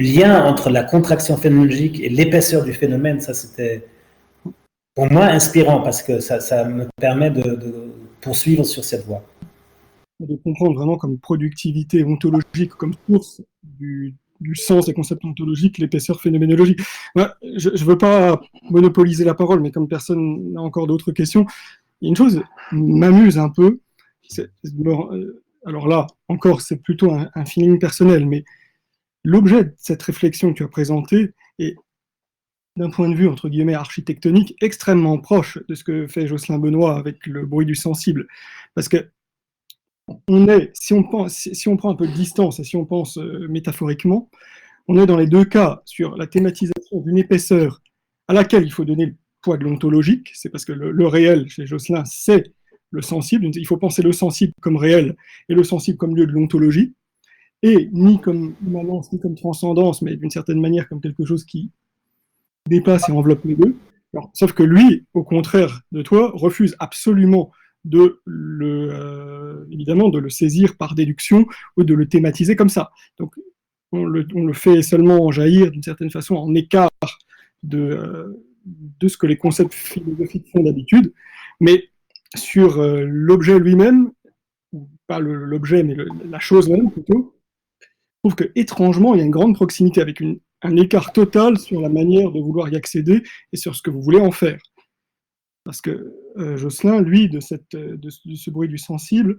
lien entre la contraction phénoménologique et l'épaisseur du phénomène, ça c'était pour moi inspirant parce que ça me permet de poursuivre sur cette voie. De comprendre vraiment comme productivité ontologique, comme source du sens des concepts ontologiques, l'épaisseur phénoménologique. Ouais, je ne veux pas monopoliser la parole, mais comme personne n'a encore d'autres questions, il y a une chose qui m'amuse un peu. Alors là, encore, c'est plutôt un feeling personnel, mais l'objet de cette réflexion que tu as présentée est, d'un point de vue, entre guillemets, architectonique, extrêmement proche de ce que fait Jocelyn Benoît avec le bruit du sensible. Parce que si on prend un peu de distance et si on pense métaphoriquement, on est dans les deux cas sur la thématisation d'une épaisseur à laquelle il faut donner le poids de l'ontologique. C'est parce que le réel, chez Jocelyn, c'est le sensible. Il faut penser le sensible comme réel et le sensible comme lieu de l'ontologie. Et ni comme immanence, ni comme transcendance, mais d'une certaine manière comme quelque chose qui dépasse et enveloppe les deux. Alors, sauf que lui, au contraire de toi, refuse absolument évidemment de le saisir par déduction ou de le thématiser comme ça. Donc, on le fait seulement jaillir d'une certaine façon en écart de ce que les concepts philosophiques font d'habitude, mais sur l'objet lui-même, pas l'objet, mais la chose même plutôt, je trouve que étrangement, il y a une grande proximité avec un écart total sur la manière de vouloir y accéder et sur ce que vous voulez en faire. Parce que Jocelyn, lui, de ce bruit du sensible,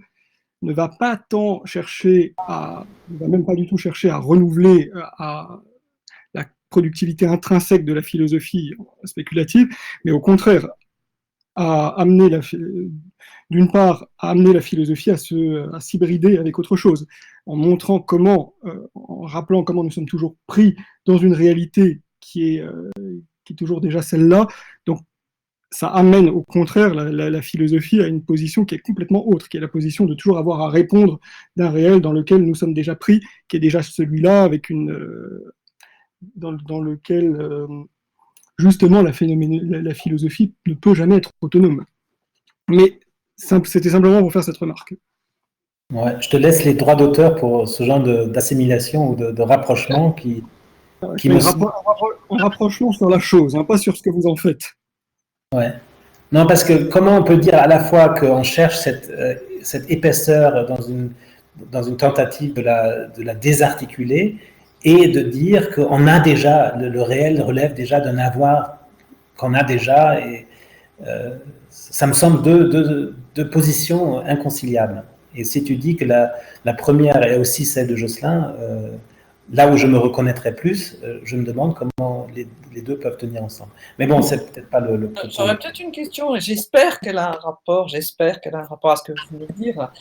ne va pas tant chercher ne va même pas du tout chercher à renouveler la productivité intrinsèque de la philosophie spéculative, mais au contraire, d'une part, à amener la philosophie à s'hybrider avec autre chose, en montrant comment, en rappelant comment nous sommes toujours pris dans une réalité qui est toujours déjà celle-là. Donc, ça amène au contraire la philosophie à une position qui est complètement autre, qui est la position de toujours avoir à répondre d'un réel dans lequel nous sommes déjà pris, qui est déjà celui-là, avec dans lequel justement la philosophie ne peut jamais être autonome. Mais c'était simplement pour faire cette remarque. Ouais, je te laisse les droits d'auteur pour ce genre d'assimilation ou de rapprochement qui un rapprochement sur la chose, hein, pas sur ce que vous en faites. Ouais. Non, parce que comment on peut dire à la fois qu'on cherche cette épaisseur dans une tentative de la désarticuler et de dire qu'on a déjà, le réel relève déjà d'un avoir qu'on a déjà, et ça me semble deux positions inconciliables. Et si tu dis que la première est aussi celle de Jocelyn, là où je me reconnaîtrais plus, je me demande comment les deux peuvent tenir ensemble. Mais bon, c'est peut-être pas le J'aurais peut-être une question, et j'espère qu'elle a un rapport à ce que vous venez de dire,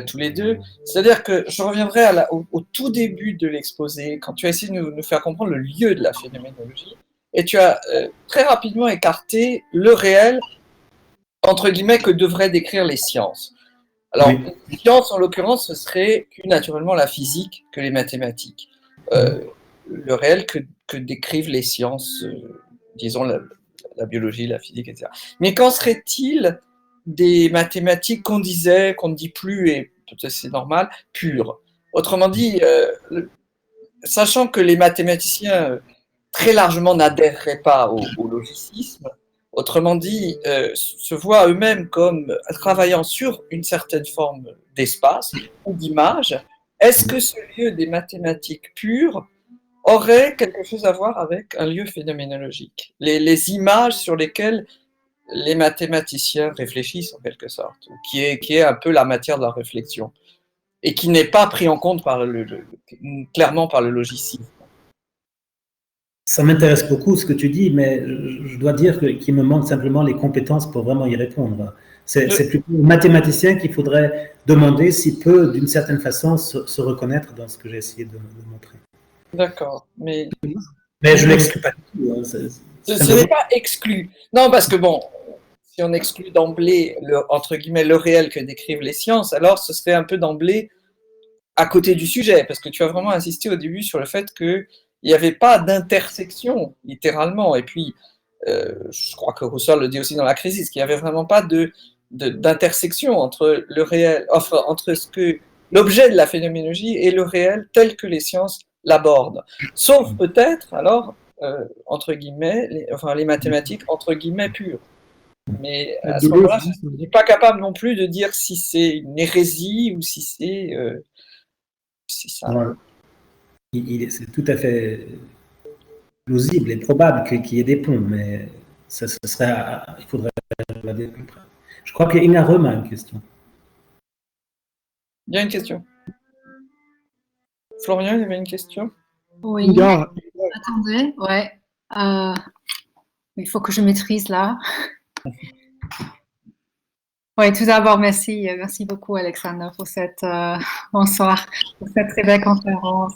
tous les deux. C'est-à-dire que je reviendrai au tout début de l'exposé, quand tu as essayé de nous faire comprendre le lieu de la phénoménologie, et tu as très rapidement écarté le réel, entre guillemets, que devraient décrire les sciences. Alors, oui. Les sciences, en l'occurrence, ce serait plus naturellement la physique que les mathématiques. Le réel que décrivent les sciences, disons la biologie, la physique, etc. Mais qu'en serait-il des mathématiques qu'on ne dit plus, et c'est normal, pures? Autrement dit, sachant que les mathématiciens très largement n'adhéreraient pas au logicisme, autrement dit, se voient eux-mêmes comme travaillant sur une certaine forme d'espace ou d'image, est-ce que ce lieu des mathématiques pures aurait quelque chose à voir avec un lieu phénoménologique, les images sur lesquelles les mathématiciens réfléchissent en quelque sorte, qui est un peu la matière de la réflexion, et qui n'est pas pris en compte clairement par le logicisme. Ça m'intéresse beaucoup ce que tu dis, mais je dois dire qu'il me manque simplement les compétences pour vraiment y répondre. C'est plutôt aux mathématiciens qu'il faudrait demander s'il peut, d'une certaine façon, se reconnaître dans ce que j'ai essayé de montrer. D'accord, mais je ne l'exclus pas du tout. Hein. Ce n'est pas exclu. Non, parce que bon, si on exclut d'emblée, entre guillemets, le réel que décrivent les sciences, alors ce serait un peu d'emblée à côté du sujet, parce que tu as vraiment insisté au début sur le fait qu'il n'y avait pas d'intersection, littéralement. Et puis, je crois que Husserl le dit aussi dans La Crisis, qu'il n'y avait vraiment pas d'intersection entre le réel, enfin, entre l'objet de la phénoménologie et le réel tel que les sciences l'abordent. Sauf peut-être, alors, entre guillemets, les mathématiques, entre guillemets, pures. Mais à ce moment-là, je ne suis pas capable non plus de dire si c'est une hérésie ou si c'est ça. C'est tout à fait plausible et probable qu'il y ait des ponts, mais il faudrait regarder plus près. Je crois que Inga Röhm a une question. Il y a une question. Florian, il y avait une question? Oui. Attendez, ouais. Il faut que je maîtrise là. Oui, tout d'abord, merci beaucoup Alexandre pour bonsoir, pour cette très belle conférence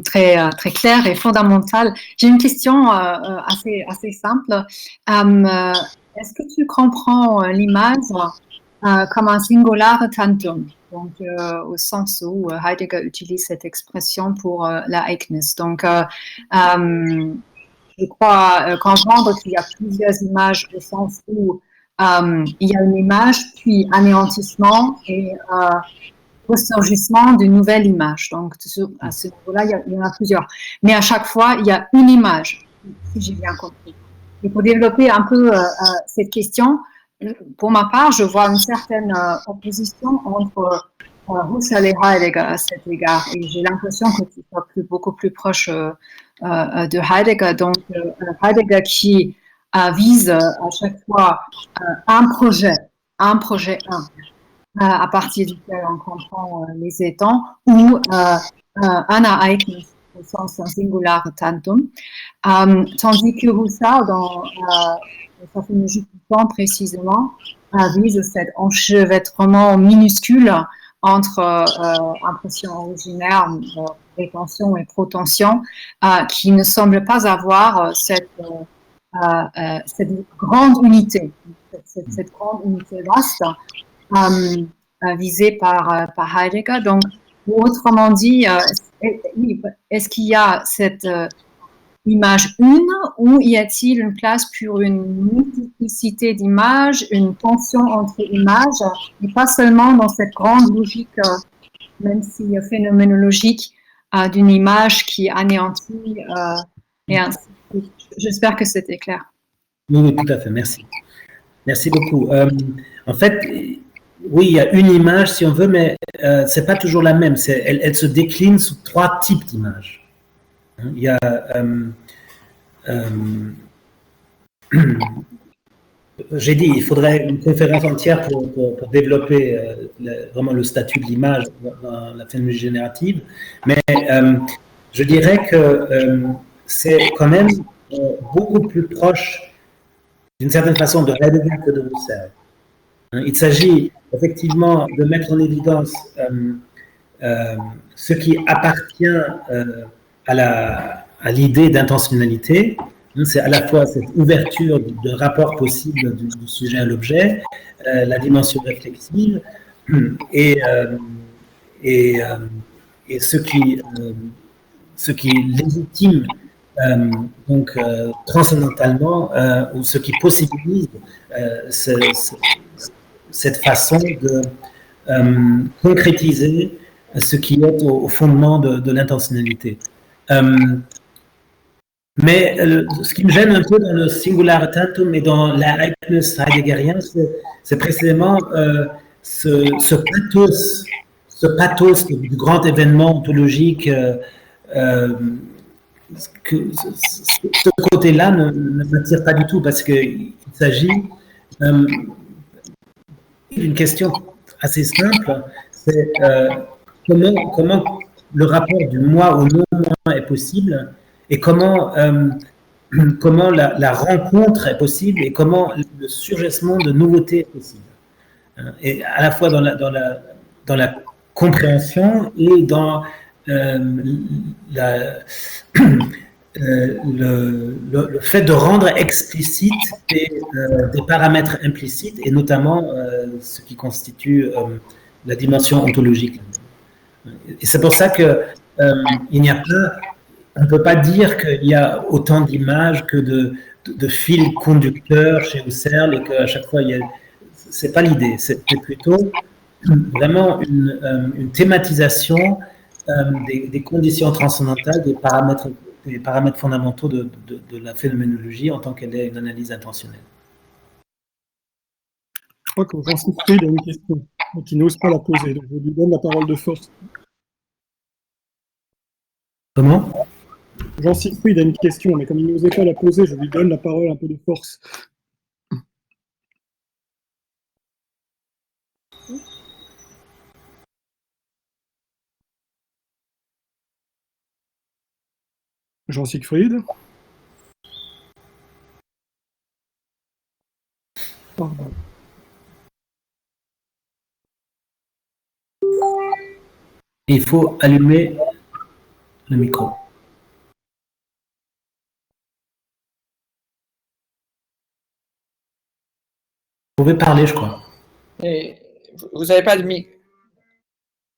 très claire et fondamentale. J'ai une question assez simple. Est-ce que tu comprends l'image comme un singular tantum, donc au sens où Heidegger utilise cette expression pour l'Ereignis. Donc, je crois comprendre qu'il y a plusieurs images au sens où il y a une image, puis anéantissement et ressurgissement d'une nouvelle image. Donc, à ce niveau-là, il y en a plusieurs. Mais à chaque fois, il y a une image, si j'ai bien compris. Et pour développer un peu cette question, pour ma part, je vois une certaine opposition entre Husserl et Heidegger à cet égard. Et j'ai l'impression que tu sois beaucoup plus proche de Heidegger. Donc, Heidegger qui vise à chaque fois un projet 1, à partir duquel on comprend les étangs, ou un Ereignis, au sens singular tantum. Tandis que Husserl, dans sa phénoménologie du temps précisément, vise cet enchevêtrement minuscule entre impression originaire, rétention et protension, qui ne semble pas avoir cette grande unité, cette grande unité vaste visée par Heidegger. Donc, autrement dit, est-ce qu'il y a cette image une, ou y a-t-il une place pour une multiplicité d'images, une tension entre images, et pas seulement dans cette grande logique, même si phénoménologique, d'une image qui anéantit, et ainsi de suite. J'espère que c'était clair. Oui, tout à fait, merci. Merci beaucoup. En fait, oui, il y a une image, si on veut, mais ce n'est pas toujours la même. Elle se décline sous 3 types d'images. Il y a, j'ai dit, il faudrait une conférence entière pour développer vraiment le statut de l'image dans la phénoménologie générative, mais je dirais que c'est quand même beaucoup plus proche, d'une certaine façon, de Heidegger que de Husserl. Il s'agit effectivement de mettre en évidence ce qui appartient à l'idée d'intentionnalité. C'est à la fois cette ouverture de rapport possible du sujet à l'objet, la dimension réflexive, et ce qui légitime donc transcendentalement, ou ce qui possibilise cette façon de concrétiser ce qui est au fondement de l'intentionnalité. Mais ce qui me gêne un peu dans le singular tantum et dans l'Ereignis heideggerien, c'est précisément ce pathos du grand événement ontologique. Ce côté-là ne m'attire pas du tout, parce qu'il s'agit d'une question assez simple, c'est comment le rapport du moi au non-moi est possible, et comment comment la rencontre est possible et comment le surgissement de nouveautés est possible. Et à la fois dans la compréhension et dans le fait de rendre explicite des paramètres implicites et notamment ce qui constitue la dimension ontologique. Et c'est pour ça que il n'y a pas, on ne peut pas dire qu'il y a autant d'images que de fils conducteurs chez Husserl et qu'à chaque fois il y a. C'est pas l'idée. C'est plutôt vraiment une thématisation des conditions transcendantales, des paramètres fondamentaux de la phénoménologie en tant qu'elle est une analyse intentionnelle. Je crois que Jean Siegfried a une question, mais qui n'ose pas la poser. Donc je lui donne la parole de force. Comment? Jean Siegfried a une question, mais comme il n'osait pas la poser, je lui donne la parole un peu de force. Jean Siegfried. Pardon. Il faut allumer le micro. Vous pouvez parler, je crois. Et vous n'avez pas de micro.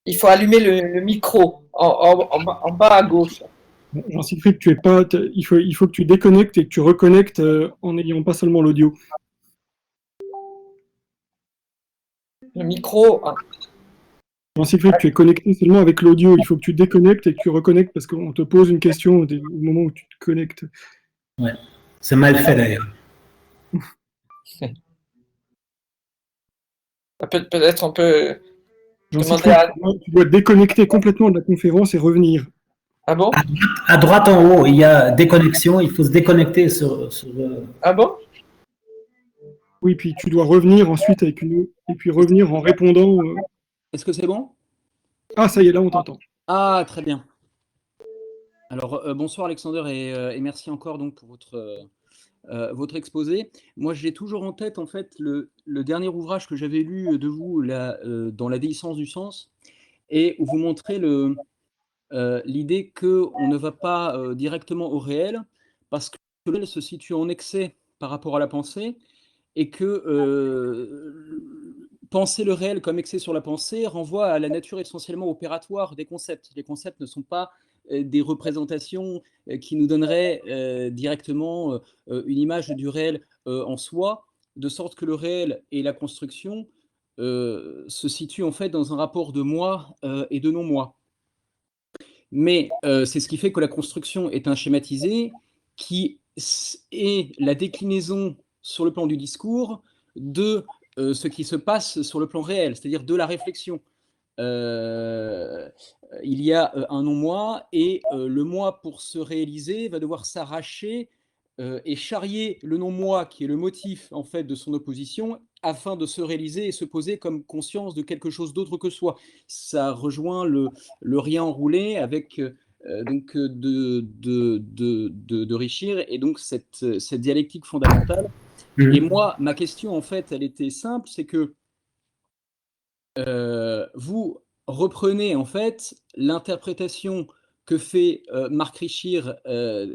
Il faut allumer le micro en bas à gauche. Jean-Siegfried, il faut que tu déconnectes et que tu reconnectes en n'ayant pas seulement l'audio. Le micro. Jean-Siegfried, tu es connecté seulement avec l'audio. Il faut que tu déconnectes et que tu reconnectes parce qu'on te pose une question au moment où tu te connectes. Ouais, c'est mal fait d'ailleurs. Peut-être on peut demander à... Tu dois te déconnecter complètement de la conférence et revenir. Ah bon? À droite en haut, il y a déconnexion, il faut se déconnecter sur Ah bon? Oui, puis tu dois revenir ensuite et puis revenir en répondant. Est-ce que c'est bon? Ah, ça y est, là on t'entend. Ah, très bien. Alors, bonsoir Alexander et merci encore donc pour votre exposé. Moi, j'ai toujours en tête en fait le dernier ouvrage que j'avais lu de vous dans La déhiscence du sens et où vous montrez l'idée qu'on ne va pas directement au réel parce que le réel se situe en excès par rapport à la pensée et que penser le réel comme excès sur la pensée renvoie à la nature essentiellement opératoire des concepts. Les concepts ne sont pas des représentations qui nous donneraient directement une image du réel en soi, de sorte que le réel et la construction se situent en fait dans un rapport de moi et de non-moi. Mais c'est ce qui fait que la construction est un schématisé qui est la déclinaison sur le plan du discours de ce qui se passe sur le plan réel, c'est-à-dire de la réflexion. Il y a un non-moi et le moi, pour se réaliser, va devoir s'arracher et charrier le non-moi, qui est le motif en fait de son opposition, afin de se réaliser et se poser comme conscience de quelque chose d'autre que soi. Ça rejoint le rien enroulé avec donc de Richir et donc cette dialectique fondamentale. Et moi, ma question en fait, elle était simple, c'est que vous reprenez en fait l'interprétation que fait Marc Richir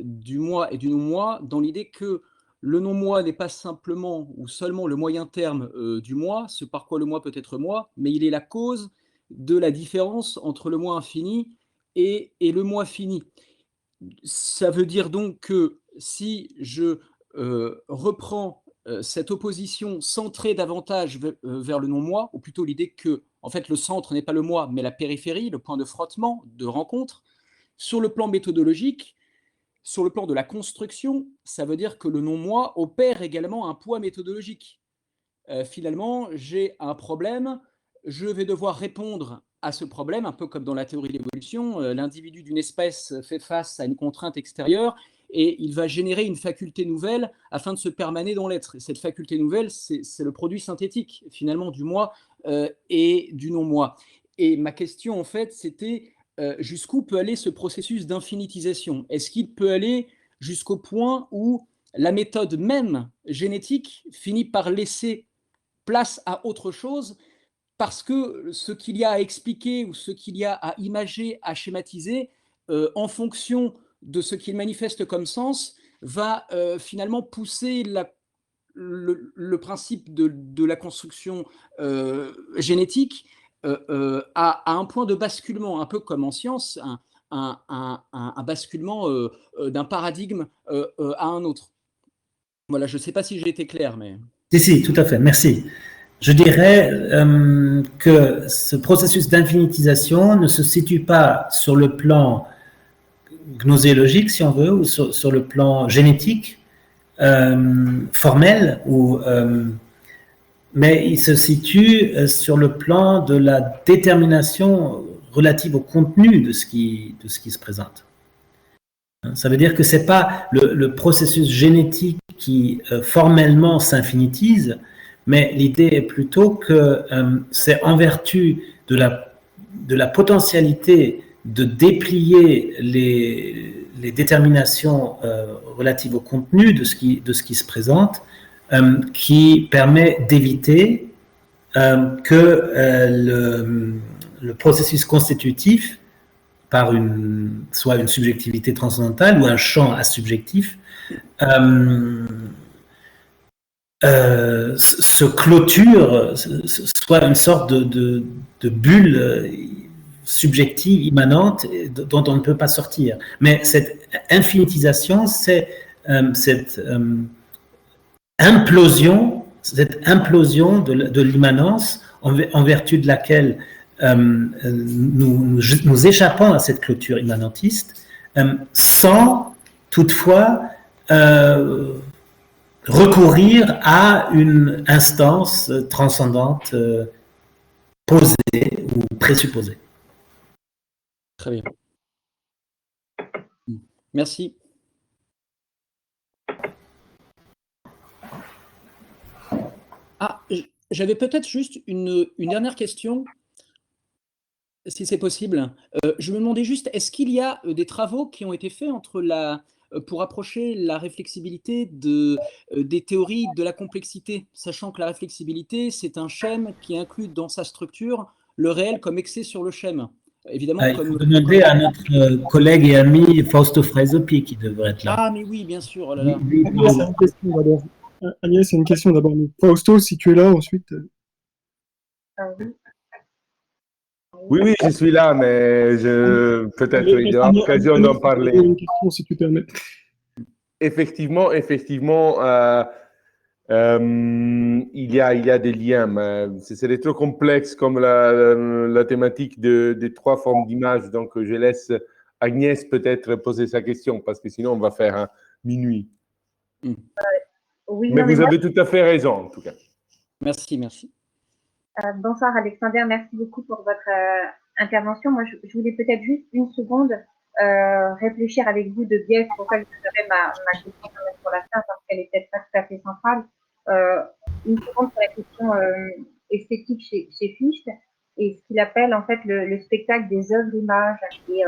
du moi et du non-moi dans l'idée que le non-moi n'est pas simplement ou seulement le moyen terme du moi, ce par quoi le moi peut être moi, mais il est la cause de la différence entre le moi infini et le moi fini. Ça veut dire donc que si je reprends cette opposition centrée davantage vers le non-moi, ou plutôt l'idée que en fait, le centre n'est pas le moi, mais la périphérie, le point de frottement, de rencontre, sur le plan méthodologique, sur le plan de la construction, ça veut dire que le non-moi opère également un poids méthodologique. Finalement, j'ai un problème, je vais devoir répondre à ce problème, un peu comme dans la théorie de l'évolution, l'individu d'une espèce fait face à une contrainte extérieure et il va générer une faculté nouvelle afin de se permaner dans l'être. Et cette faculté nouvelle, c'est le produit synthétique, finalement, du moi et du non-moi. Et ma question, en fait, c'était jusqu'où peut aller ce processus d'infinitisation? Est-ce qu'il peut aller jusqu'au point où la méthode même génétique finit par laisser place à autre chose, parce que ce qu'il y a à expliquer ou ce qu'il y a à imager, à schématiser, en fonction de ce qu'il manifeste comme sens, va finalement pousser le principe de la construction génétique à un point de basculement, un peu comme en science, un basculement d'un paradigme à un autre. Voilà, je ne sais pas si j'ai été clair, mais… Si, tout à fait, merci. Je dirais que ce processus d'infinitisation ne se situe pas sur le plan gnoséologique, si on veut, ou sur le plan génétique, formel, mais il se situe sur le plan de la détermination relative au contenu de ce qui se présente. Ça veut dire que ce n'est pas le processus génétique qui formellement s'infinitise, mais l'idée est plutôt que c'est en vertu de la potentialité de déplier les déterminations relatives au contenu de ce qui se présente, qui permet d'éviter que le processus constitutif, par soit une subjectivité transcendantale ou un champ asubjectif, se clôture, soit une sorte de bulle subjective, immanente, dont on ne peut pas sortir. Mais cette infinitisation, c'est cette implosion de l'immanence en vertu de laquelle nous échappons à cette clôture immanentiste sans toutefois recourir à une instance transcendante posée ou présupposée. Très bien. Merci. Ah, j'avais peut-être juste une dernière question, si c'est possible. Je me demandais juste, est-ce qu'il y a des travaux qui ont été faits pour approcher la réflexibilité des théories de la complexité, sachant que la réflexibilité, c'est un schème qui inclut dans sa structure le réel comme excès sur le schème. Évidemment, il faut demander à notre collègue et ami Fausto Fraisopi qui devrait être là. Ah, mais oui, bien sûr. Oh là là. Agnès, c'est une question d'abord. Fausto, si tu es là, ensuite. Oui, je suis là, mais peut-être il y aura l'occasion d'en parler. Une question, si tu permets. Effectivement, il y a des liens, mais c'est trop complexe comme la thématique des trois formes d'image. Donc, je laisse Agnès peut-être poser sa question, parce que sinon, on va faire minuit. Oui, mais vous avez tout à fait raison, en tout cas. Merci. Bonsoir Alexander, merci beaucoup pour votre intervention. Moi, je voulais peut-être juste une seconde réfléchir avec vous de biais, c'est pour ça que je ferai ma question pour la fin, parce qu'elle est peut-être pas tout à fait centrale. Une seconde sur la question esthétique chez Fichte, et ce qu'il appelle en fait le spectacle des œuvres images, et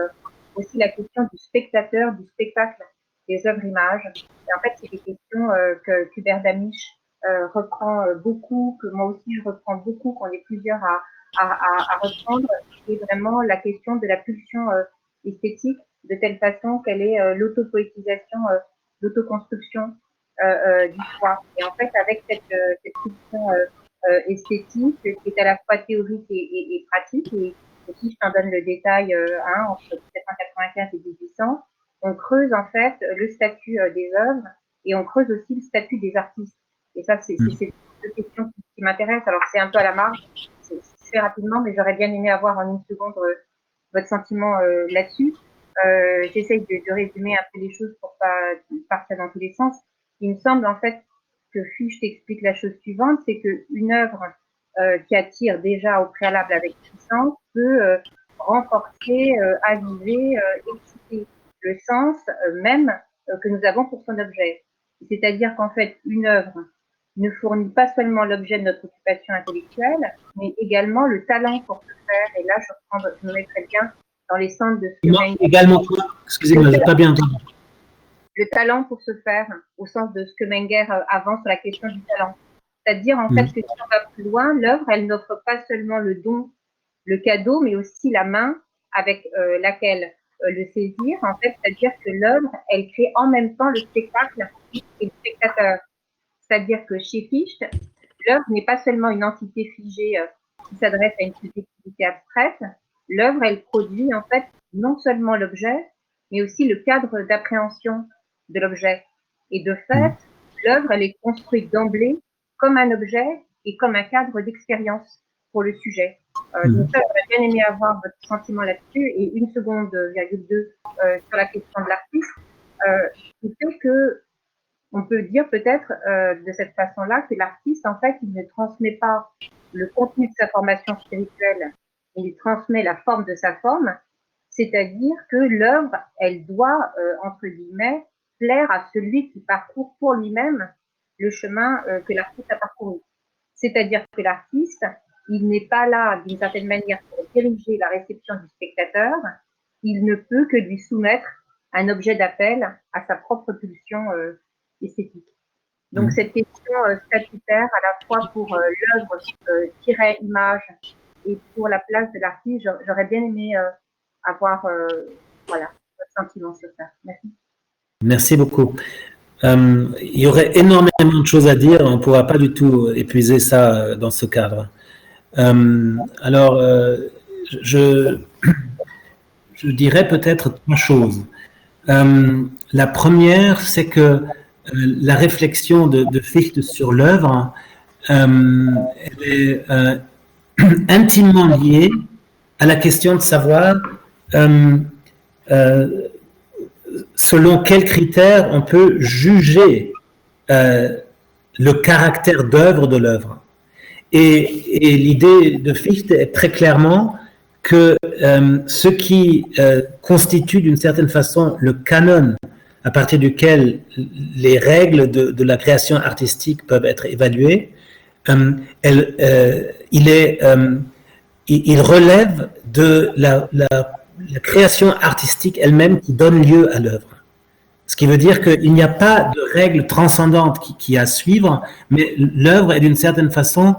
aussi la question du spectateur, du spectacle des œuvres images. Et en fait, c'est des questions que Hubert Damisch reprend beaucoup, que moi aussi je reprends beaucoup, qu'on est plusieurs à reprendre, c'est vraiment la question de la pulsion esthétique, de telle façon qu'elle est l'autopoétisation, l'autoconstruction du soi. Et en fait, avec cette pulsion esthétique, qui est à la fois théorique et pratique, et aussi je t'en donne le détail, entre 1795 et 1800, on creuse en fait le statut des œuvres, et on creuse aussi le statut des artistes. Et ça, c'est deux questions qui m'intéressent. Alors, c'est un peu à la marge, c'est rapidement, mais j'aurais bien aimé avoir en une seconde votre sentiment là-dessus. J'essaye de résumer un peu les choses pour pas partir dans tous les sens. Il me semble, en fait, que Fichte explique la chose suivante, c'est qu'une œuvre qui attire déjà au préalable avec puissance peut renforcer, aviver, exciter le sens même que nous avons pour son objet. C'est-à-dire qu'en fait, une œuvre ne fournit pas seulement l'objet de notre occupation intellectuelle, mais également le talent pour ce faire. Et là, je me mettrais bien dans les centres de ce que également quoi? Excusez-moi, je n'ai pas bien entendu. le talent pour se faire, au sens de ce que Menger avance sur la question du talent. C'est-à-dire, en fait, que si on va plus loin, l'œuvre, elle n'offre pas seulement le don, le cadeau, mais aussi la main avec laquelle le saisir, en fait, c'est-à-dire que l'œuvre, elle crée en même temps le spectacle et le spectateur. C'est-à-dire que chez Fichte, l'œuvre n'est pas seulement une entité figée qui s'adresse à une subjectivité abstraite. L'œuvre, elle produit en fait non seulement l'objet, mais aussi le cadre d'appréhension de l'objet. Et de fait, l'œuvre, elle est construite d'emblée comme un objet et comme un cadre d'expérience pour le sujet. Donc ça, j'aurais bien aimé avoir votre sentiment là-dessus. Et 1 seconde, 2 sur la question de l'artiste, qui fait que on peut dire peut-être de cette façon-là que l'artiste, en fait, il ne transmet pas le contenu de sa formation spirituelle, il transmet la forme de sa forme, c'est-à-dire que l'œuvre, elle doit, entre guillemets, plaire à celui qui parcourt pour lui-même le chemin que l'artiste a parcouru. C'est-à-dire que l'artiste, il n'est pas là, d'une certaine manière, pour diriger la réception du spectateur, il ne peut que lui soumettre un objet d'appel à sa propre pulsion esthétique. Donc, cette question statutaire, à la fois pour l'œuvre image et pour la place de l'artiste, j'aurais bien aimé avoir voilà, votre sentiment sur ça. Merci. Merci beaucoup. Il y aurait énormément de choses à dire, on ne pourra pas du tout épuiser ça dans ce cadre. Alors, je dirais peut-être 3 choses. La première, c'est que la réflexion de Fichte sur l'œuvre, elle est intimement liée à la question de savoir selon quels critères on peut juger le caractère d'œuvre de l'œuvre. Et l'idée de Fichte est très clairement que ce qui constitue d'une certaine façon le canon à partir duquel les règles de la création artistique peuvent être évaluées, il relève de la création artistique elle-même qui donne lieu à l'œuvre. Ce qui veut dire qu'il n'y a pas de règles transcendantes qui à suivre, mais l'œuvre est d'une certaine façon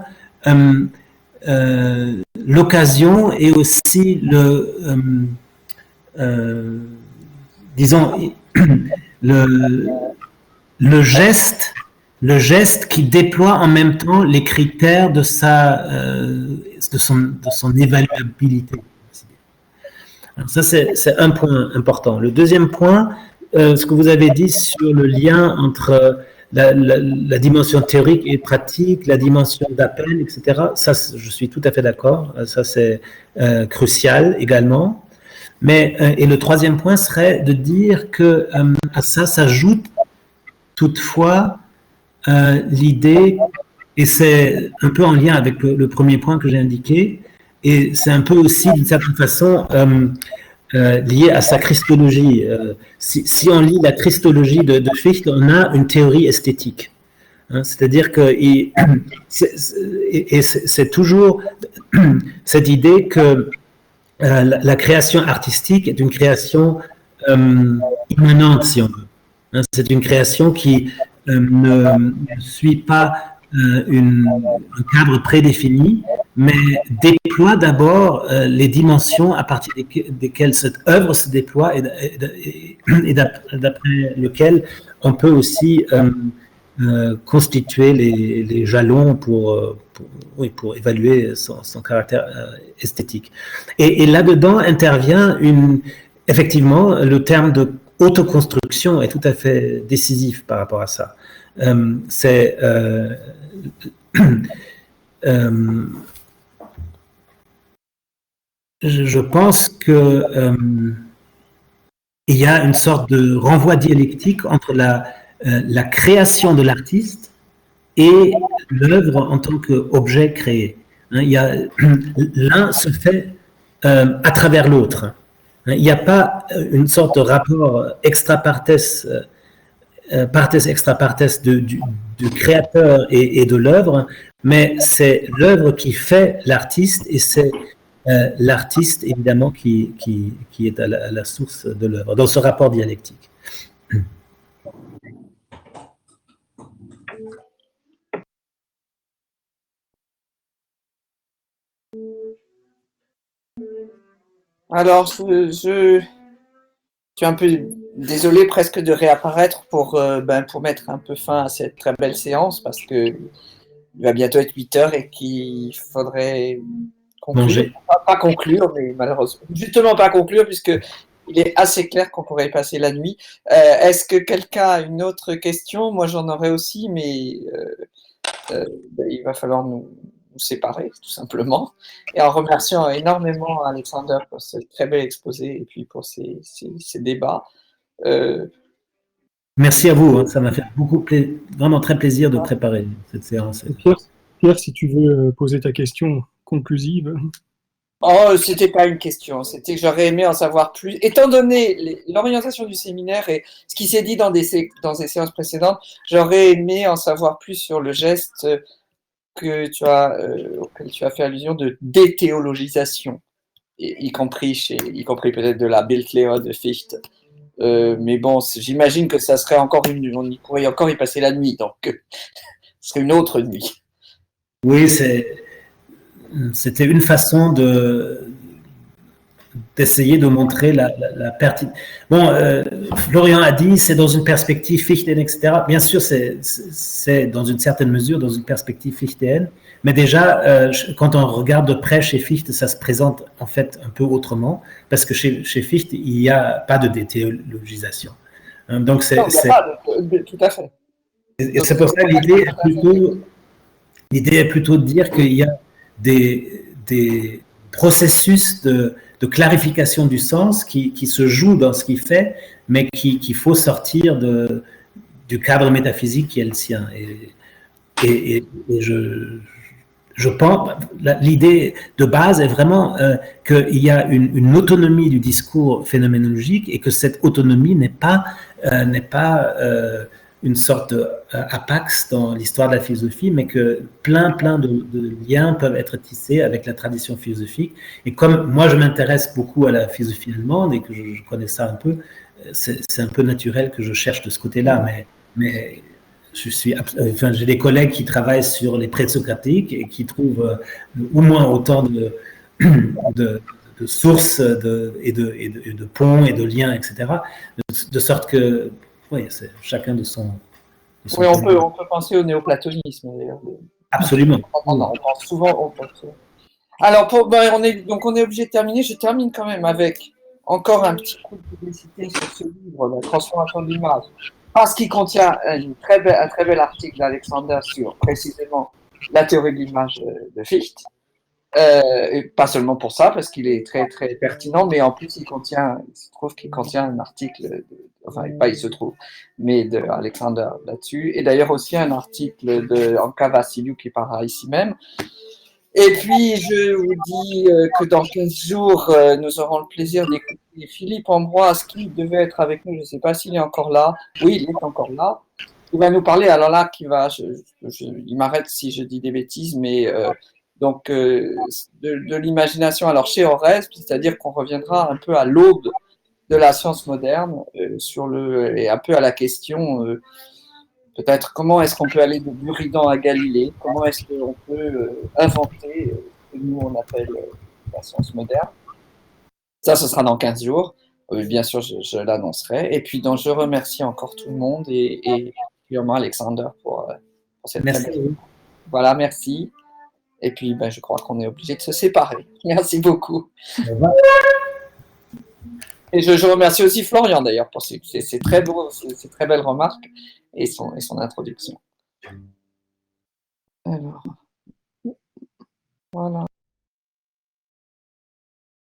l'occasion et aussi disons, le geste qui déploie en même temps les critères de son évaluabilité. Alors ça, c'est un point important. Le deuxième point, ce que vous avez dit sur le lien entre la dimension théorique et pratique, la dimension d'appel, etc., ça, je suis tout à fait d'accord. Ça, c'est crucial également. Mais, et le troisième point serait de dire que à ça s'ajoute toutefois l'idée, et c'est un peu en lien avec le premier point que j'ai indiqué, et c'est un peu aussi d'une certaine façon lié à sa christologie. Si on lit la christologie de Fichte, on a une théorie esthétique. Hein, c'est-à-dire que c'est toujours cette idée que la création artistique est une création immanente, si on veut. Hein, c'est une création qui ne suit pas un cadre prédéfini, mais déploie d'abord les dimensions à partir desquelles cette œuvre se déploie et d'après lequel on peut aussi constituer les jalons pour évaluer son caractère esthétique. Et là-dedans intervient effectivement le terme de autoconstruction est tout à fait décisif par rapport à ça. Je pense que il y a une sorte de renvoi dialectique entre la création de l'artiste et l'œuvre en tant qu'objet créé. L'un se fait à travers l'autre. Il n'y a pas une sorte de rapport extra partes extra partes du créateur et de l'œuvre, mais c'est l'œuvre qui fait l'artiste et c'est l'artiste évidemment qui est à la source de l'œuvre, dans ce rapport dialectique. Alors, je suis un peu désolé presque de réapparaître pour mettre un peu fin à cette très belle séance parce que il va bientôt être 8 heures et qu'il faudrait conclure. Manger. Pas conclure, mais malheureusement. Justement pas conclure puisque il est assez clair qu'on pourrait y passer la nuit. Est-ce que quelqu'un a une autre question? Moi j'en aurais aussi, mais il va falloir nous séparer tout simplement. Et en remerciant énormément Alexander pour ce très bel exposé et puis pour ces débats. Merci à vous, hein. Ça m'a fait vraiment très plaisir de préparer cette séance. Pierre, si tu veux poser ta question conclusive. Oh, c'était pas une question, c'était que j'aurais aimé en savoir plus. Étant donné l'orientation du séminaire et ce qui s'est dit dans des séances précédentes, j'aurais aimé en savoir plus sur le geste auquel tu as fait allusion de déthéologisation, y compris peut-être de la Bildlehre de Fichte. Mais bon, j'imagine que ça serait encore on y pourrait encore y passer la nuit, donc ce serait une autre nuit. Oui, c'était une façon d'essayer de montrer la pertinence. Bon, Florian a dit, c'est dans une perspective fichtéenne, etc. Bien sûr, c'est dans une certaine mesure dans une perspective fichtéenne, mais déjà, quand on regarde de près chez Fichte, ça se présente en fait un peu autrement, parce que chez Fichte, il n'y a pas de déthéologisation. Donc, tout à fait. Et c'est pour ça que l'idée est plutôt de dire qu'il y a des processus de clarification du sens qui se jouent dans ce qu'il fait, mais qu'il faut sortir du cadre métaphysique qui est le sien. Et je pense, l'idée de base est vraiment qu'il y a une autonomie du discours phénoménologique et que cette autonomie n'est pas une sorte d'apax dans l'histoire de la philosophie, mais que plein de liens peuvent être tissés avec la tradition philosophique. Et comme moi, je m'intéresse beaucoup à la philosophie allemande et que je connais ça un peu, c'est un peu naturel que je cherche de ce côté-là. Mais j'ai des collègues qui travaillent sur les présocratiques et qui trouvent au moins autant de sources et de ponts et de liens, etc. De sorte que oui, c'est chacun de son oui, on peut penser au néoplatonisme, d'ailleurs. Absolument. On pense souvent. Alors, on est obligé de terminer. Je termine quand même avec encore un petit coup de publicité sur ce livre, La transformation de l'image, parce qu'il contient un très bel article d'Alexander sur précisément la théorie de l'image de Fichte. Et pas seulement pour ça, parce qu'il est très très pertinent, mais en plus il se trouve qu'il contient un article, de Alexander là-dessus, et d'ailleurs aussi un article de Anka Vassiliou qui paraît ici même. Et puis je vous dis que dans 15 jours, nous aurons le plaisir d'écouter Philippe Ambroise qui devait être avec nous, je ne sais pas s'il est encore là. Oui, il est encore là. Il va nous parler, alors là, il m'arrête si je dis des bêtises, mais donc de l'imagination alors chez Oreste, c'est-à-dire qu'on reviendra un peu à l'aube de la science moderne et un peu à la question peut-être comment est-ce qu'on peut aller de Buridan à Galilée, comment est-ce qu'on peut inventer ce que nous on appelle la science moderne. Ça, ce sera dans 15 jours. Bien sûr, je l'annoncerai. Et puis donc je remercie encore tout le monde et particulièrement Alexander pour cette merci. Voilà, merci. Et puis, je crois qu'on est obligé de se séparer. Merci beaucoup. Et je remercie aussi Florian, d'ailleurs, pour ces très beaux, ces très belles remarques et son introduction. Alors, voilà.